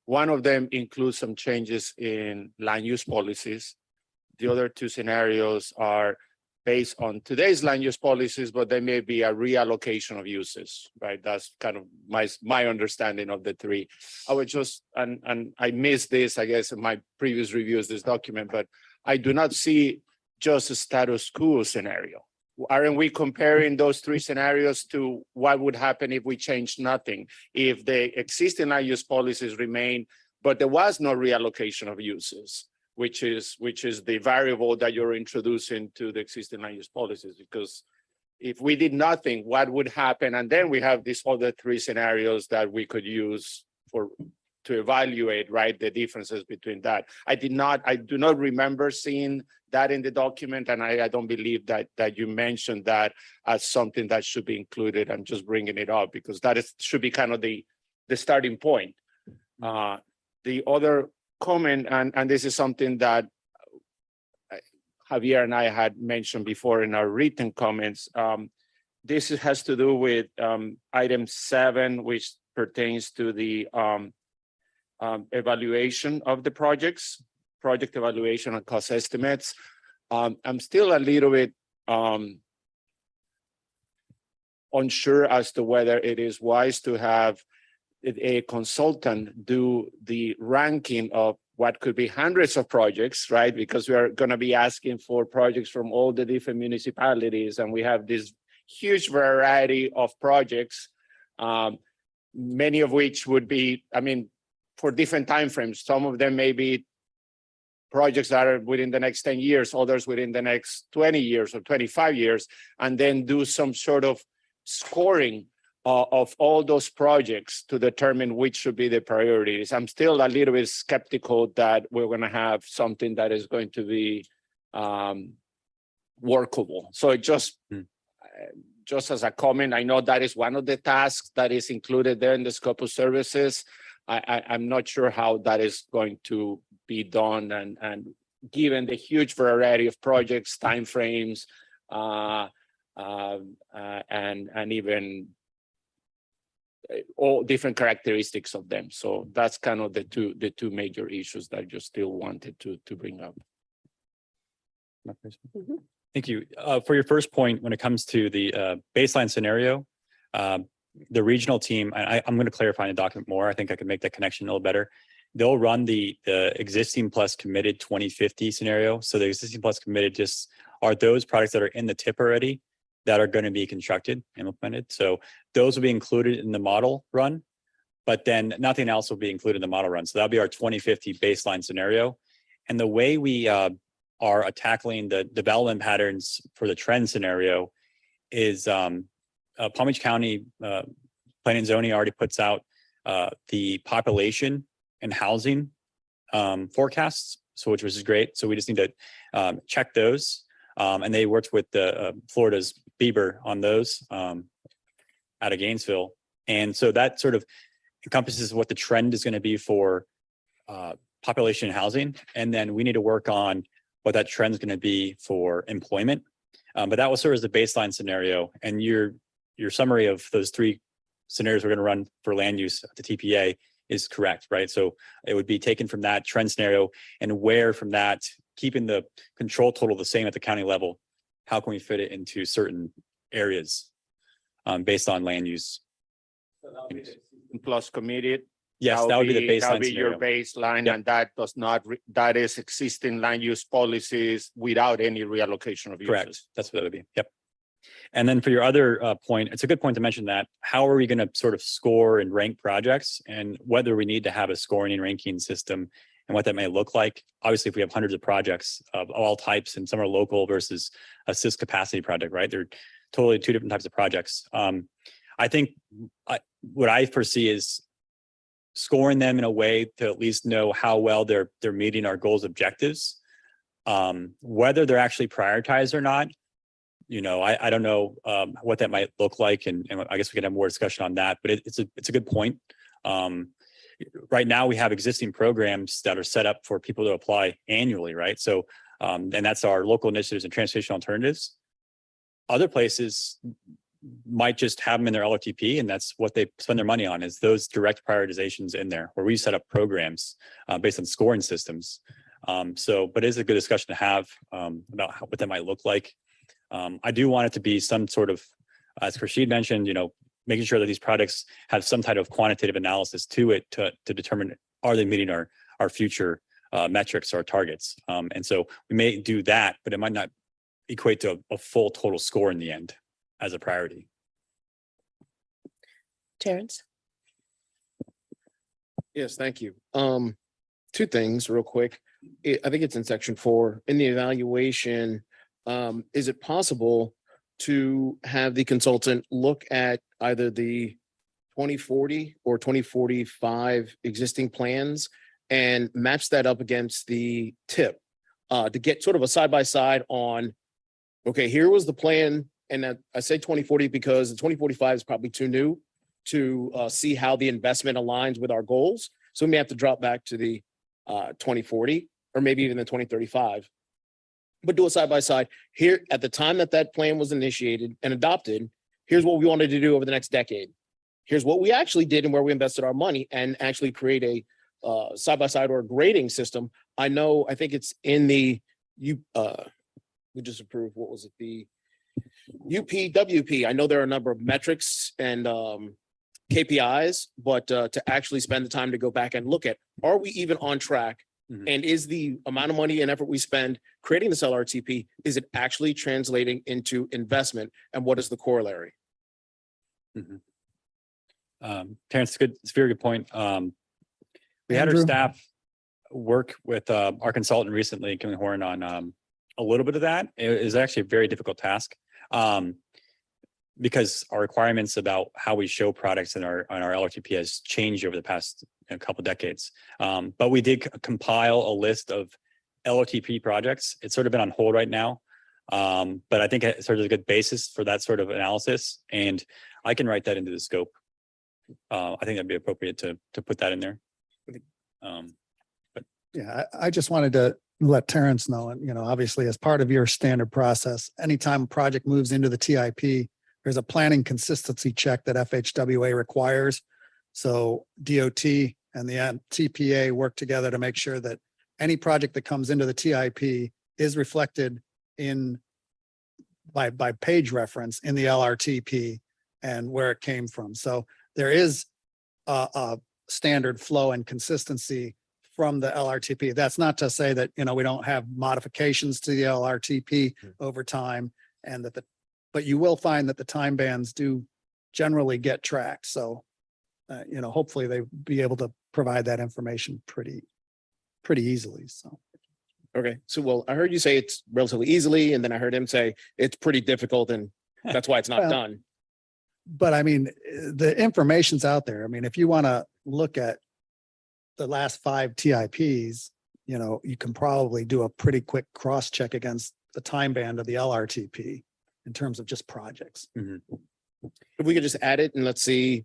of them includes some changes in land use policies. The other 2 scenarios are based on today's land use policies, but they may be a reallocation of uses, right? That's kind of my understanding of the 3. I would just, and I missed this, I guess, in my previous reviews, this document, but I do not see just a status quo scenario. Aren't we comparing those 3 scenarios to what would happen if we changed nothing? If the existing land use policies remain, but there was no reallocation of uses, which is the variable that you're introducing to the existing land use policies. Because if we did nothing, what would happen? And then we have these other 3 scenarios that we could use to evaluate, right, the differences between that. I do not remember seeing that in the document, and I don't believe that you mentioned that as something that should be included. I'm just bringing it up because that should be kind of the starting point. The other comment, and this is something that Javier and I had mentioned before in our written comments. This has to do with item 7, which pertains to the evaluation of the project evaluation and cost estimates. I'm still a little bit unsure as to whether it is wise to have a consultant do the ranking of what could be hundreds of projects, right? Because we are going to be asking for projects from all the different municipalities, and we have this huge variety of projects, many of which would be, for different timeframes. Some of them may be projects that are within the next 10 years, others within the next 20 years or 25 years, and then do some sort of scoring of all those projects to determine which should be the priorities. I'm still a little bit skeptical that we're going to have something that is going to be workable. So just as a comment, I know that is one of the tasks that is included there in the scope of services. I'm not sure how that is going to be done, and given the huge variety of projects, timeframes, and even all different characteristics of them. So that's kind of the two major issues that I just still wanted to bring up. Thank you. For your first point, when it comes to the baseline scenario, the regional team, I'm going to clarify in the document more. I think I can make that connection a little better. They'll run the existing plus committed 2050 scenario. So the existing plus committed just are those products that are in the TIP already that are going to be constructed and implemented. So those will be included in the model run, but then nothing else will be included in the model run. So that'll be our 2050 baseline scenario. And the way we are tackling the development patterns for the trend scenario is Palm Beach County Planning and Zoning already puts out the population and housing forecasts, so which is great. So we just need to check those. And they worked with the Florida's Bieber on those out of Gainesville. And so that sort of encompasses what the trend is going to be for population and housing. And then we need to work on what that trend is going to be for employment. But that will serve as the baseline scenario. And your summary of those three scenarios we're going to run for land use at the TPA is correct, right? So it would be taken from that trend scenario, and where from that, keeping the control total the same at the county level, how can we fit it into certain areas based on land use? Plus committed. Yes, that would be the baseline That would be scenario. your baseline, Yep. and that does not, that is existing land use policies without any reallocation of uses. Correct. That's what that would be. Yep. And then for your other point, it's a good point to mention that. How are we going to sort of score and rank projects, and whether we need to have a scoring and ranking system and what that may look like? Obviously, if we have hundreds of projects of all types and some are local versus a CIS capacity project, right? They're totally two different types of projects. I think what I foresee is scoring them in a way to at least know how well they're meeting our goals, objectives. Whether they're actually prioritized or not, I don't know what that might look like, and I guess we can have more discussion on that. But it's a good point. Right now, we have existing programs that are set up for people to apply annually, right? So, and that's our local initiatives and transportation alternatives. Other places might just have them in their LRTP, and that's what they spend their money on, is those direct prioritizations in there, where we set up programs based on scoring systems. But it is a good discussion to have about what that might look like. I do want it to be some sort of, as Khursheed mentioned, making sure that these products have some type of quantitative analysis to it to determine, are they meeting our future metrics or targets. And so we may do that, but it might not equate to a full total score in the end as a priority. Terrence? Yes, thank you. Two things real quick. I think it's in section 4. In the evaluation, is it possible to have the consultant look at either the 2040 or 2045 existing plans and match that up against the TIP to get sort of a side-by-side on, okay, here was the plan. And I say 2040 because the 2045 is probably too new to see how the investment aligns with our goals. So we may have to drop back to the 2040 or maybe even the 2035. But do a side by side here at the time that plan was initiated and adopted. Here's what we wanted to do over the next decade. Here's what we actually did and where we invested our money, and actually create a side by side or a grading system. I think it's in the we just approved, what was it, the UPWP. I know there are a number of metrics and KPIs, but to actually spend the time to go back and look at, are we even on track? And is the amount of money and effort we spend creating this LRTP, is it actually translating into investment? And what is the corollary? Terrence, it's a very good point. We had our Andrew? staff work with our consultant recently, Kim Horn, on a little bit of that. It is actually a very difficult task because our requirements about how we show products in our LRTP has changed over the past couple decades. But we did compile a list of LRTP projects. It's sort of been on hold right now. But I think it sort of a good basis for that sort of analysis. And I can write that into the scope. I think that'd be appropriate to put that in there. But Yeah, I just wanted to let Terrence know, and obviously as part of your standard process, anytime a project moves into the TIP, there's a planning consistency check that FHWA requires. So DOT and the TPA work together to make sure that any project that comes into the TIP is reflected in by page reference in the LRTP and where it came from. So there is a standard flow and consistency from the LRTP. That's not to say that, we don't have modifications to the LRTP over time, and but you will find that the time bands do generally get tracked. So, hopefully they be able to provide that information pretty easily. So. Okay, so well, I heard you say it's relatively easily, and then I heard him say it's pretty difficult, and that's why it's not Well, done. But I mean, the information's out there. I mean, if you want to look at the last 5 TIPs, you can probably do a pretty quick cross check against the time band of the LRTP in terms of just projects. If we could just add it and let's see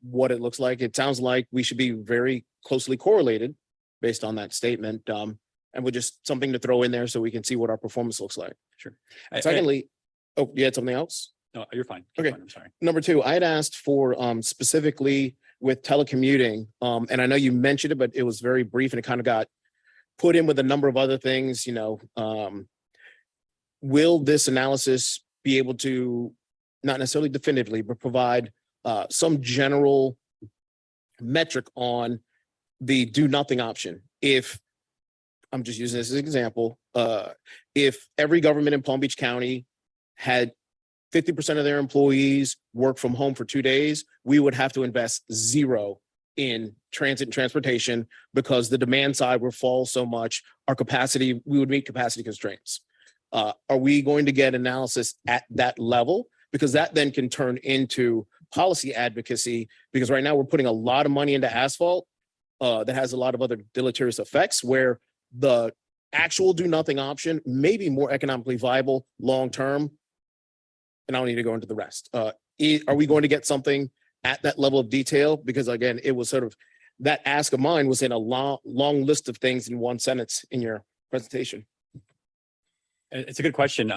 what it looks like. It sounds like we should be very closely correlated based on that statement. And with just something to throw in there so we can see what our performance looks like. Sure. Secondly, oh, you had something else? No, you're fine. Okay. Fine, I'm sorry. Number 2, I had asked for specifically with telecommuting, and I know you mentioned it, but it was very brief and it kind of got put in with a number of other things, will this analysis be able to, not necessarily definitively, but provide some general metric on the do nothing option? If I'm just using this as an example, if every government in Palm Beach County had 50% of their employees work from home for 2 days, we would have to invest 0 in transit and transportation because the demand side will fall so much. Our capacity, we would meet capacity constraints. Are we going to get analysis at that level? Because that then can turn into policy advocacy, because right now we're putting a lot of money into asphalt that has a lot of other deleterious effects, where the actual do nothing option may be more economically viable long-term. And I don't need to go into the rest. Are we going to get something at that level of detail? Because again, it was sort of that ask of mine was in a long list of things in one sentence in your presentation. It's a good question.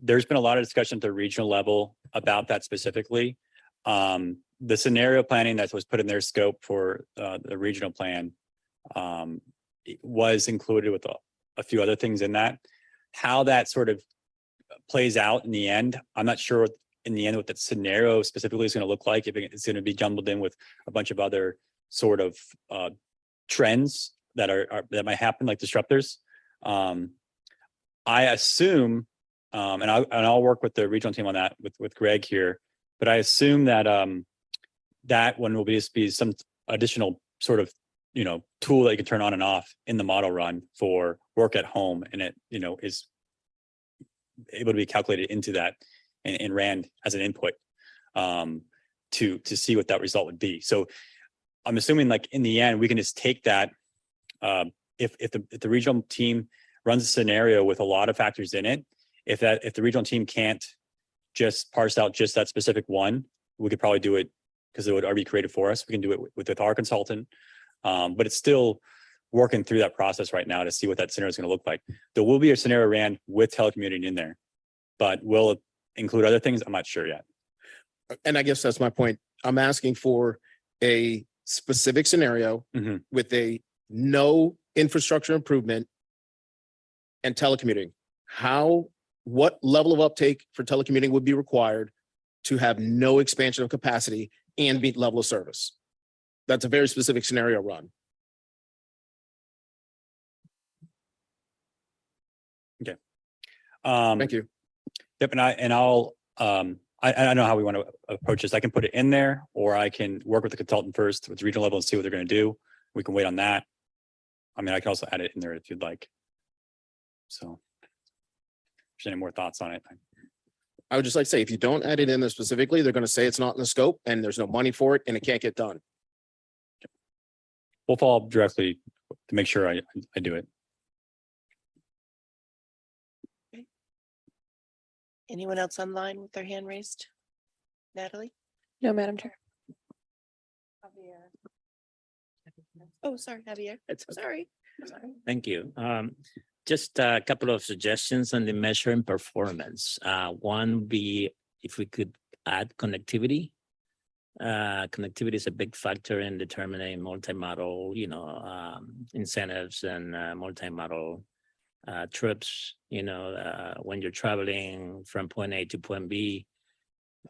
There's been a lot of discussion at the regional level about that specifically. The scenario planning that was put in their scope for the regional plan was included with a few other things in that. How that sort of plays out in the end, I'm not sure in the end what that scenario specifically is going to look like, if it's going to be jumbled in with a bunch of other sort of trends that that might happen, like disruptors. I assume, and I'll work with the regional team on that with Greg here, but I assume that that one will just be some additional sort of tool that you can turn on and off in the model run for work at home, and it is able to be calculated into that and ran as an input to see what that result would be. So I'm assuming, like, in the end we can just take that if the regional team runs a scenario with a lot of factors in it, if the regional team can't just parse out just that specific one, we could probably do it because it would already be created for us. We can do it with our consultant, but it's still working through that process right now to see what that scenario is going to look like. There will be a scenario ran with telecommuting in there, but will it include other things? I'm not sure yet. And I guess that's my point. I'm asking for a specific scenario with a no infrastructure improvement and telecommuting. What level of uptake for telecommuting would be required to have no expansion of capacity and meet level of service? That's a very specific scenario run. Okay. Thank you. Yep. I'll I don't know how we want to approach this. I can put it in there, or I can work with the consultant first with the regional level and see what they're going to do. We can wait on that. I mean, I can also add it in there if you'd like. So if there's any more thoughts on it. I would just like to say, if you don't add it in there specifically, they're going to say it's not in the scope and there's no money for it and it can't get done. We'll follow up directly to make sure I do it. Anyone else online with their hand raised? Natalie? No, Madam Chair. Oh, sorry, Javier. Sorry. Thank you. Just a couple of suggestions on the measuring performance. One would be if we could add connectivity. Connectivity is a big factor in determining multimodal, incentives and multimodal trips. When you're traveling from point A to point B,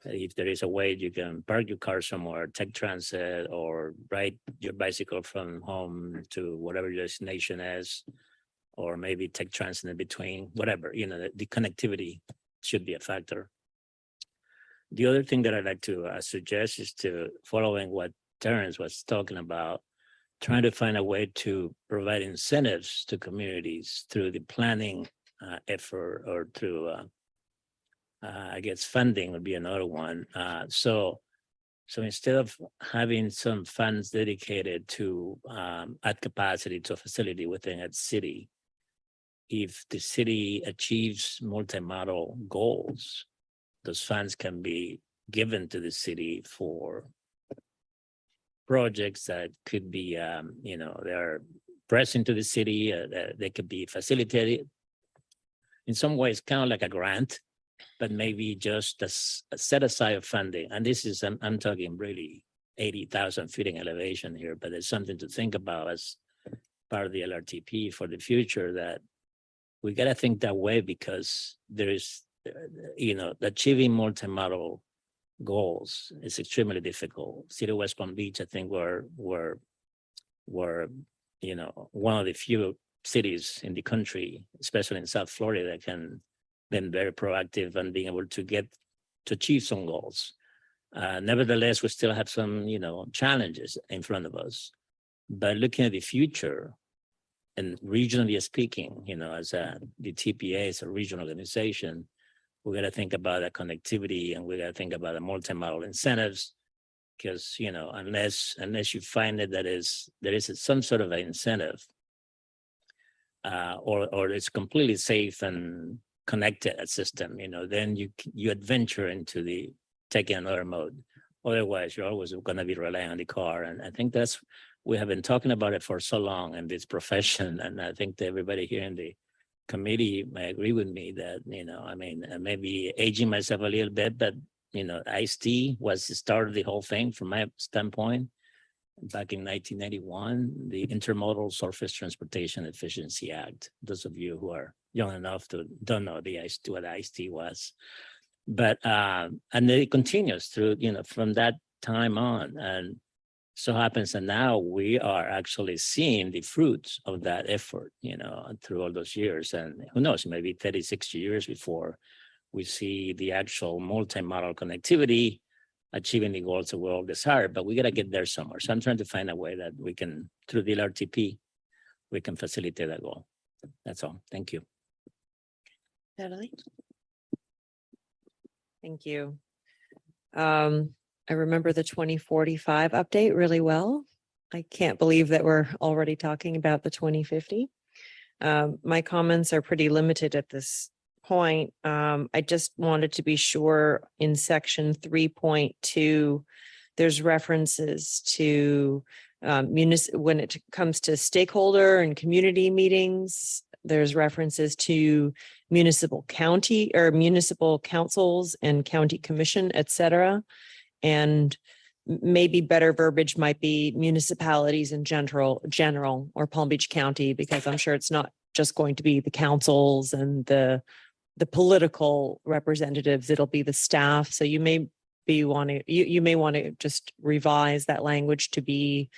if there is a way you can park your car somewhere, take transit, or ride your bicycle from home to whatever your destination is, or maybe take transit in between, whatever, the connectivity should be a factor. The other thing that I'd like to suggest is to, following what Terrence was talking about, trying to find a way to provide incentives to communities through the planning effort, or through, I guess, funding would be another one. So instead of having some funds dedicated to add capacity to a facility within a city, if the city achieves multimodal goals, those funds can be given to the city for projects that could be, they're present to the city, they could be facilitated. In some ways, kind of like a grant, but maybe just a set aside of funding. And this is, I'm talking really 80,000 feet in elevation here, but it's something to think about as part of the LRTP for the future, that we got to think that way, because there is, achieving multimodal goals is extremely difficult. City of West Palm Beach, I think, were one of the few cities in the country, especially in South Florida, that can been very proactive and being able to achieve some goals. Nevertheless, we still have some, challenges in front of us. But looking at the future, and regionally speaking, as the TPA is a regional organization, we got to think about that connectivity, and we got to think about the multimodal incentives, because unless you find that there is some sort of an incentive, or it's completely safe and connected system, then you adventure into the taking another mode. Otherwise, you're always going to be relying on the car. And I think we have been talking about it for so long in this profession. And I think that everybody here in the committee may agree with me that, maybe aging myself a little bit, but, ICE-T was the start of the whole thing from my standpoint. Back in 1981, the Intermodal Surface Transportation Efficiency Act. Those of you who are young enough to don't know what ICE-T was. But, and then it continues through, from that time on. And so happens that now we are actually seeing the fruits of that effort, through all those years. And who knows, maybe 30, 60 years before we see the actual multimodal connectivity achieving the goals that we all desire, but we got to get there somewhere. So I'm trying to find a way that we can, through the LRTP, we can facilitate that goal. That's all. Thank you. Natalie? Thank you. I remember the 2045 update really well. I can't believe that we're already talking about the 2050. My comments are pretty limited at this point. I just wanted to be sure in section 3.2, there's references to when it comes to stakeholder and community meetings, there's references to municipal councils and county commission, et cetera. And maybe better verbiage might be municipalities in general, or Palm Beach County, because I'm sure it's not just going to be the councils and the political representatives, it'll be the staff. So you may want to just revise that language to be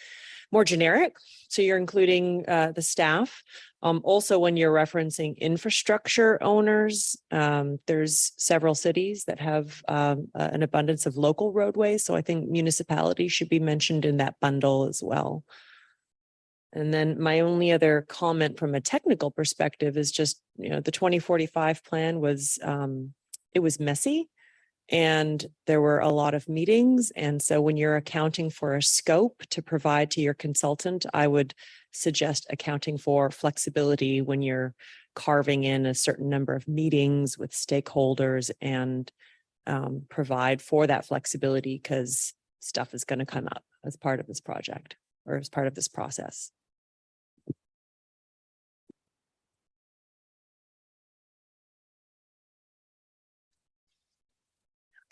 more generic. So you're including the staff. Also, when you're referencing infrastructure owners, there's several cities that have an abundance of local roadways. So I think municipalities should be mentioned in that bundle as well. And then my only other comment from a technical perspective is just, the 2045 plan was, it was messy and there were a lot of meetings. And so when you're accounting for a scope to provide to your consultant, I would suggest accounting for flexibility when you're carving in a certain number of meetings with stakeholders, and provide for that flexibility, because stuff is going to come up as part of this project or as part of this process.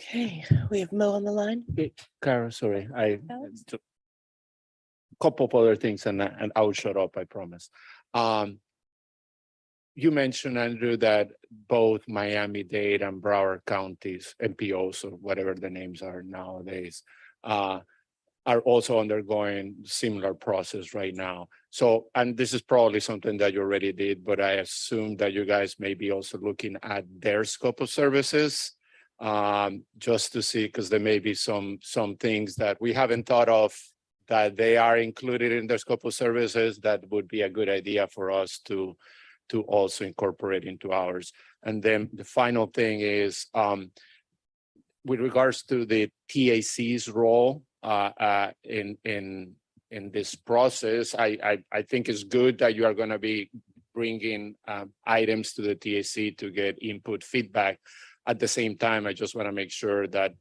Okay, we have Mo on the line. Carol, sorry, I Alex? couple of other things and I will shut up, I promise. You mentioned, Andrew, that both Miami-Dade and Broward counties, MPOs or whatever the names are nowadays, are also undergoing similar process right now. So, and this is probably something that you already did, but I assume that you guys may be also looking at their scope of services, just to see, because there may be some things that we haven't thought of that they are included in their scope of services that would be a good idea for us to also incorporate into ours. And then the final thing is, with regards to the TAC's role in this process, I think it's good that you are going to be bringing items to the TAC to get input feedback. At the same time, I just want to make sure that,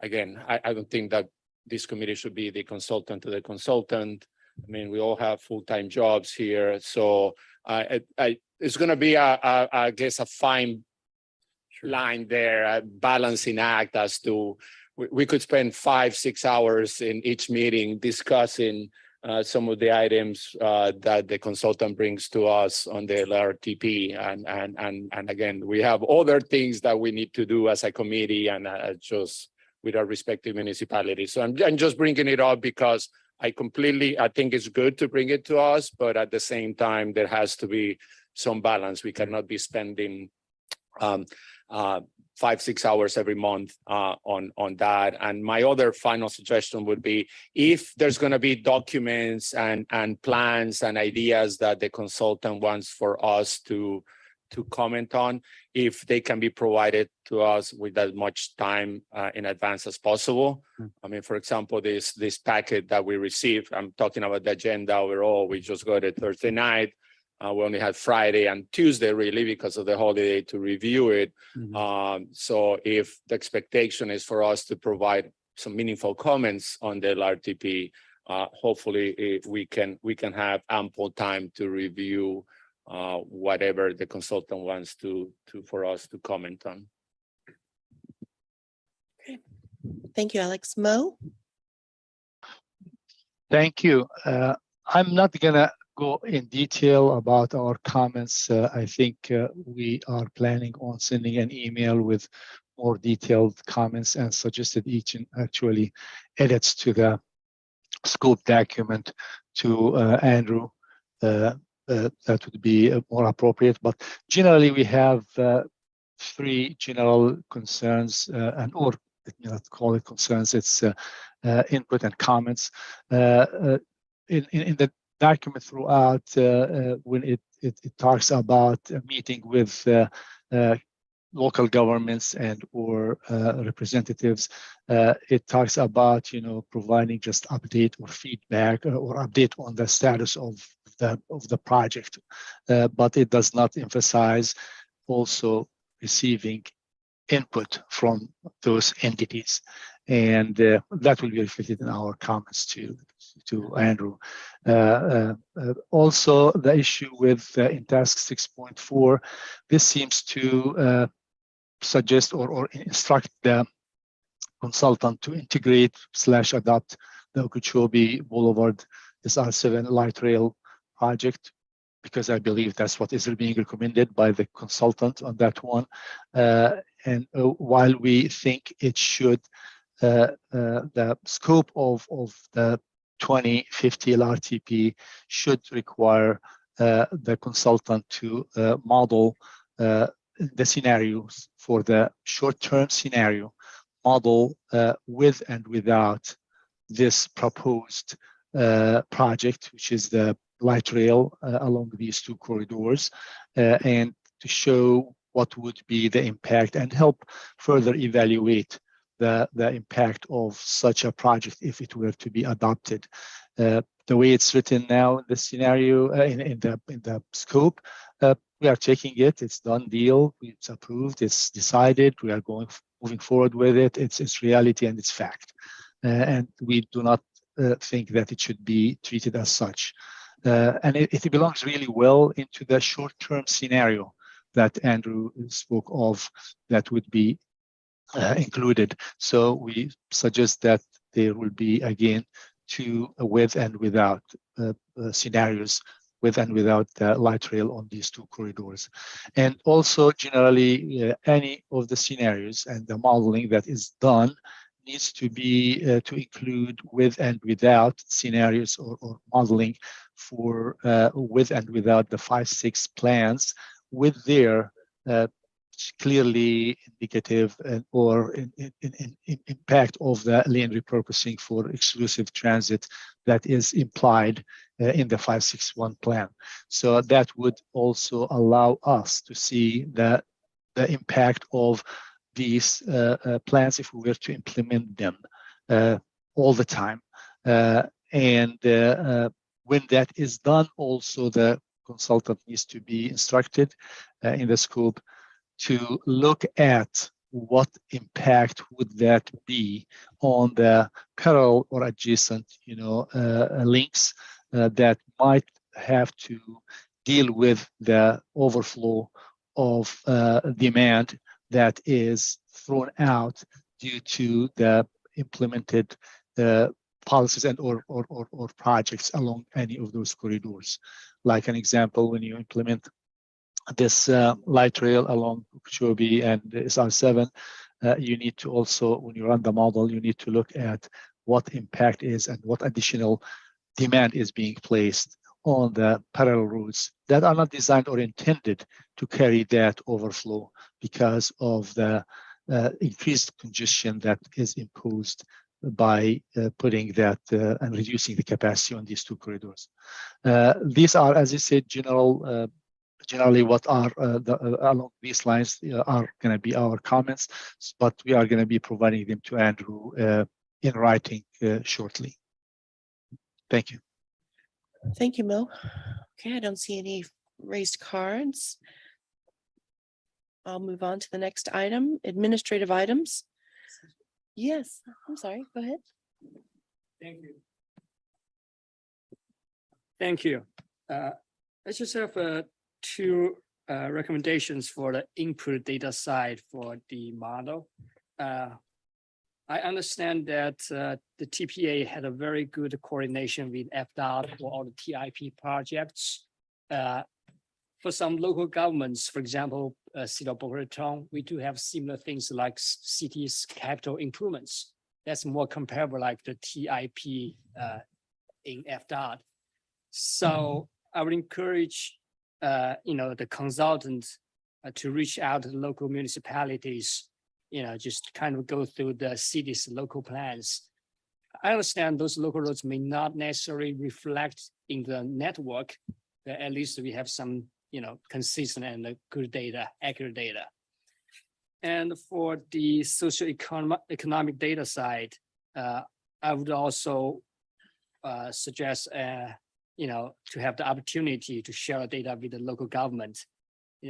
again, I don't think that this committee should be the consultant to the consultant. I mean, we all have full-time jobs here, so it's going to be, I guess, a fine line there, a balancing act as to we could spend 5-6 hours in each meeting discussing some of the items that the consultant brings to us on the LRTP, and again, we have other things that we need to do as a committee and just with our respective municipalities. So I'm just bringing it up because I think it's good to bring it to us, but at the same time, there has to be some balance. We cannot be spending 5-6 hours every month on that. And my other final suggestion would be, if there's going to be documents and plans and ideas that the consultant wants for us to comment on, if they can be provided to us with as much time in advance as possible. I mean, for example, this packet that we received, I'm talking about the agenda overall, we just got it Thursday night. We only had Friday and Tuesday really because of the holiday to review it. So if the expectation is for us to provide some meaningful comments on the LRTP, hopefully we can have ample time to review whatever the consultant wants for us to comment on. Okay. Thank you, Alex. Mo? Thank you. I'm not gonna go in detail about our comments. I think we are planning on sending an email with more detailed comments and suggested each and actually edits to the scope document to Andrew. That would be more appropriate. But generally, we have 3 general concerns, or let me not call it concerns. It's input and comments. In the document throughout, when it talks about a meeting with local governments and or representatives, it talks about providing just update or feedback or update on the status of the project, but it does not emphasize also receiving input from those entities, and that will be reflected in our comments to Andrew. Also, the issue with in task 6.4, this seems to suggest or instruct the consultant to integrate/adopt the Okeechobee Boulevard SR7 light rail project, because I believe that's what is being recommended by the consultant on that one. And while we think it should, the scope of the 2050 LRTP should require the consultant to model the scenarios for the short-term scenario, model with and without this proposed project, which is the light rail along these 2 corridors, and to show what would be the impact and help further evaluate the impact of such a project if it were to be adopted. The way it's written now, the scenario in the scope, we are checking it. It's done deal. It's approved. It's decided. We are moving forward with it. It's reality and it's fact, and we do not think that it should be treated as such. And it belongs really well into the short-term scenario that Andrew spoke of, that would be included. So we suggest that there will be again two with and without scenarios, with and without the light rail on these two corridors. And also generally any of the scenarios and the modeling that is done needs to be to include with and without scenarios or modeling for with and without the 5-6 plans with their clearly indicative or impact of the lane repurposing for exclusive transit that is implied in the 561 plan. So that would also allow us to see the impact of these plans if we were to implement them all the time. And when that is done, also the consultant needs to be instructed in the scope to look at what impact would that be on the parallel or adjacent, links that might have to deal with the overflow of demand that is thrown out due to the implemented policies and or projects along any of those corridors. Like an example, when you implement this light rail along Okeechobee and SR7, you need to also, when you run the model, you need to look at what impact is and what additional demand is being placed on the parallel routes that are not designed or intended to carry that overflow because of the increased congestion that is imposed by putting that and reducing the capacity on these two corridors. These are, as I said, generally what are along these lines are going to be our comments, but we are going to be providing them to Andrew in writing shortly. Thank you. Thank you, Mo. Okay, I don't see any raised cards. I'll move on to the next item, administrative items. Yes, I'm sorry, go ahead. Thank you. Thank you. I just have two recommendations for the input data side for the model. I understand that the TPA had a very good coordination with FDOT for all the TIP projects. For some local governments, for example, City of Boca Raton, we do have similar things like cities capital improvements. That's more comparable like the TIP in FDOT. So I would encourage the consultants to reach out to the local municipalities, just kind of go through the city's local plans. I understand those local roads may not necessarily reflect in the network, but at least we have some, consistent and good data, accurate data. And for the socioeconomic data side, I would also suggest, to have the opportunity to share data with the local government,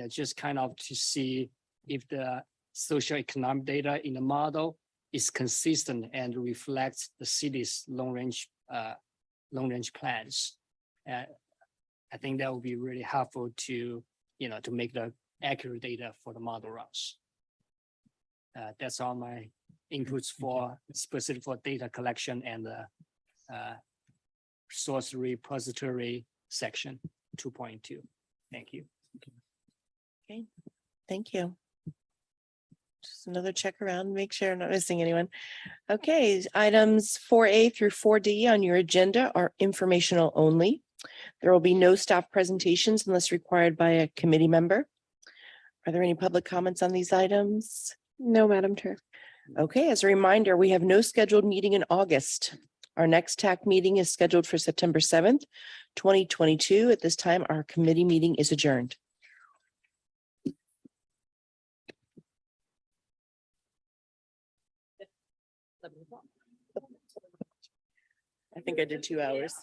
just kind of to see if the socioeconomic data in the model is consistent and reflects the city's long-range plans. I think that would be really helpful to, to make the accurate data for the model runs. That's all my inputs for specific for data collection and the source repository section 2.2. Thank you. Okay, thank you. Just another check around, make sure I'm not missing anyone. Okay, items 4A through 4D on your agenda are informational only. There will be no staff presentations unless required by a committee member. Are there any public comments on these items? No, Madam Chair. Okay, as a reminder, we have no scheduled meeting in August. Our next TAC meeting is scheduled for September 7th, 2022. At this time, our committee meeting is adjourned. I think I did 2 hours.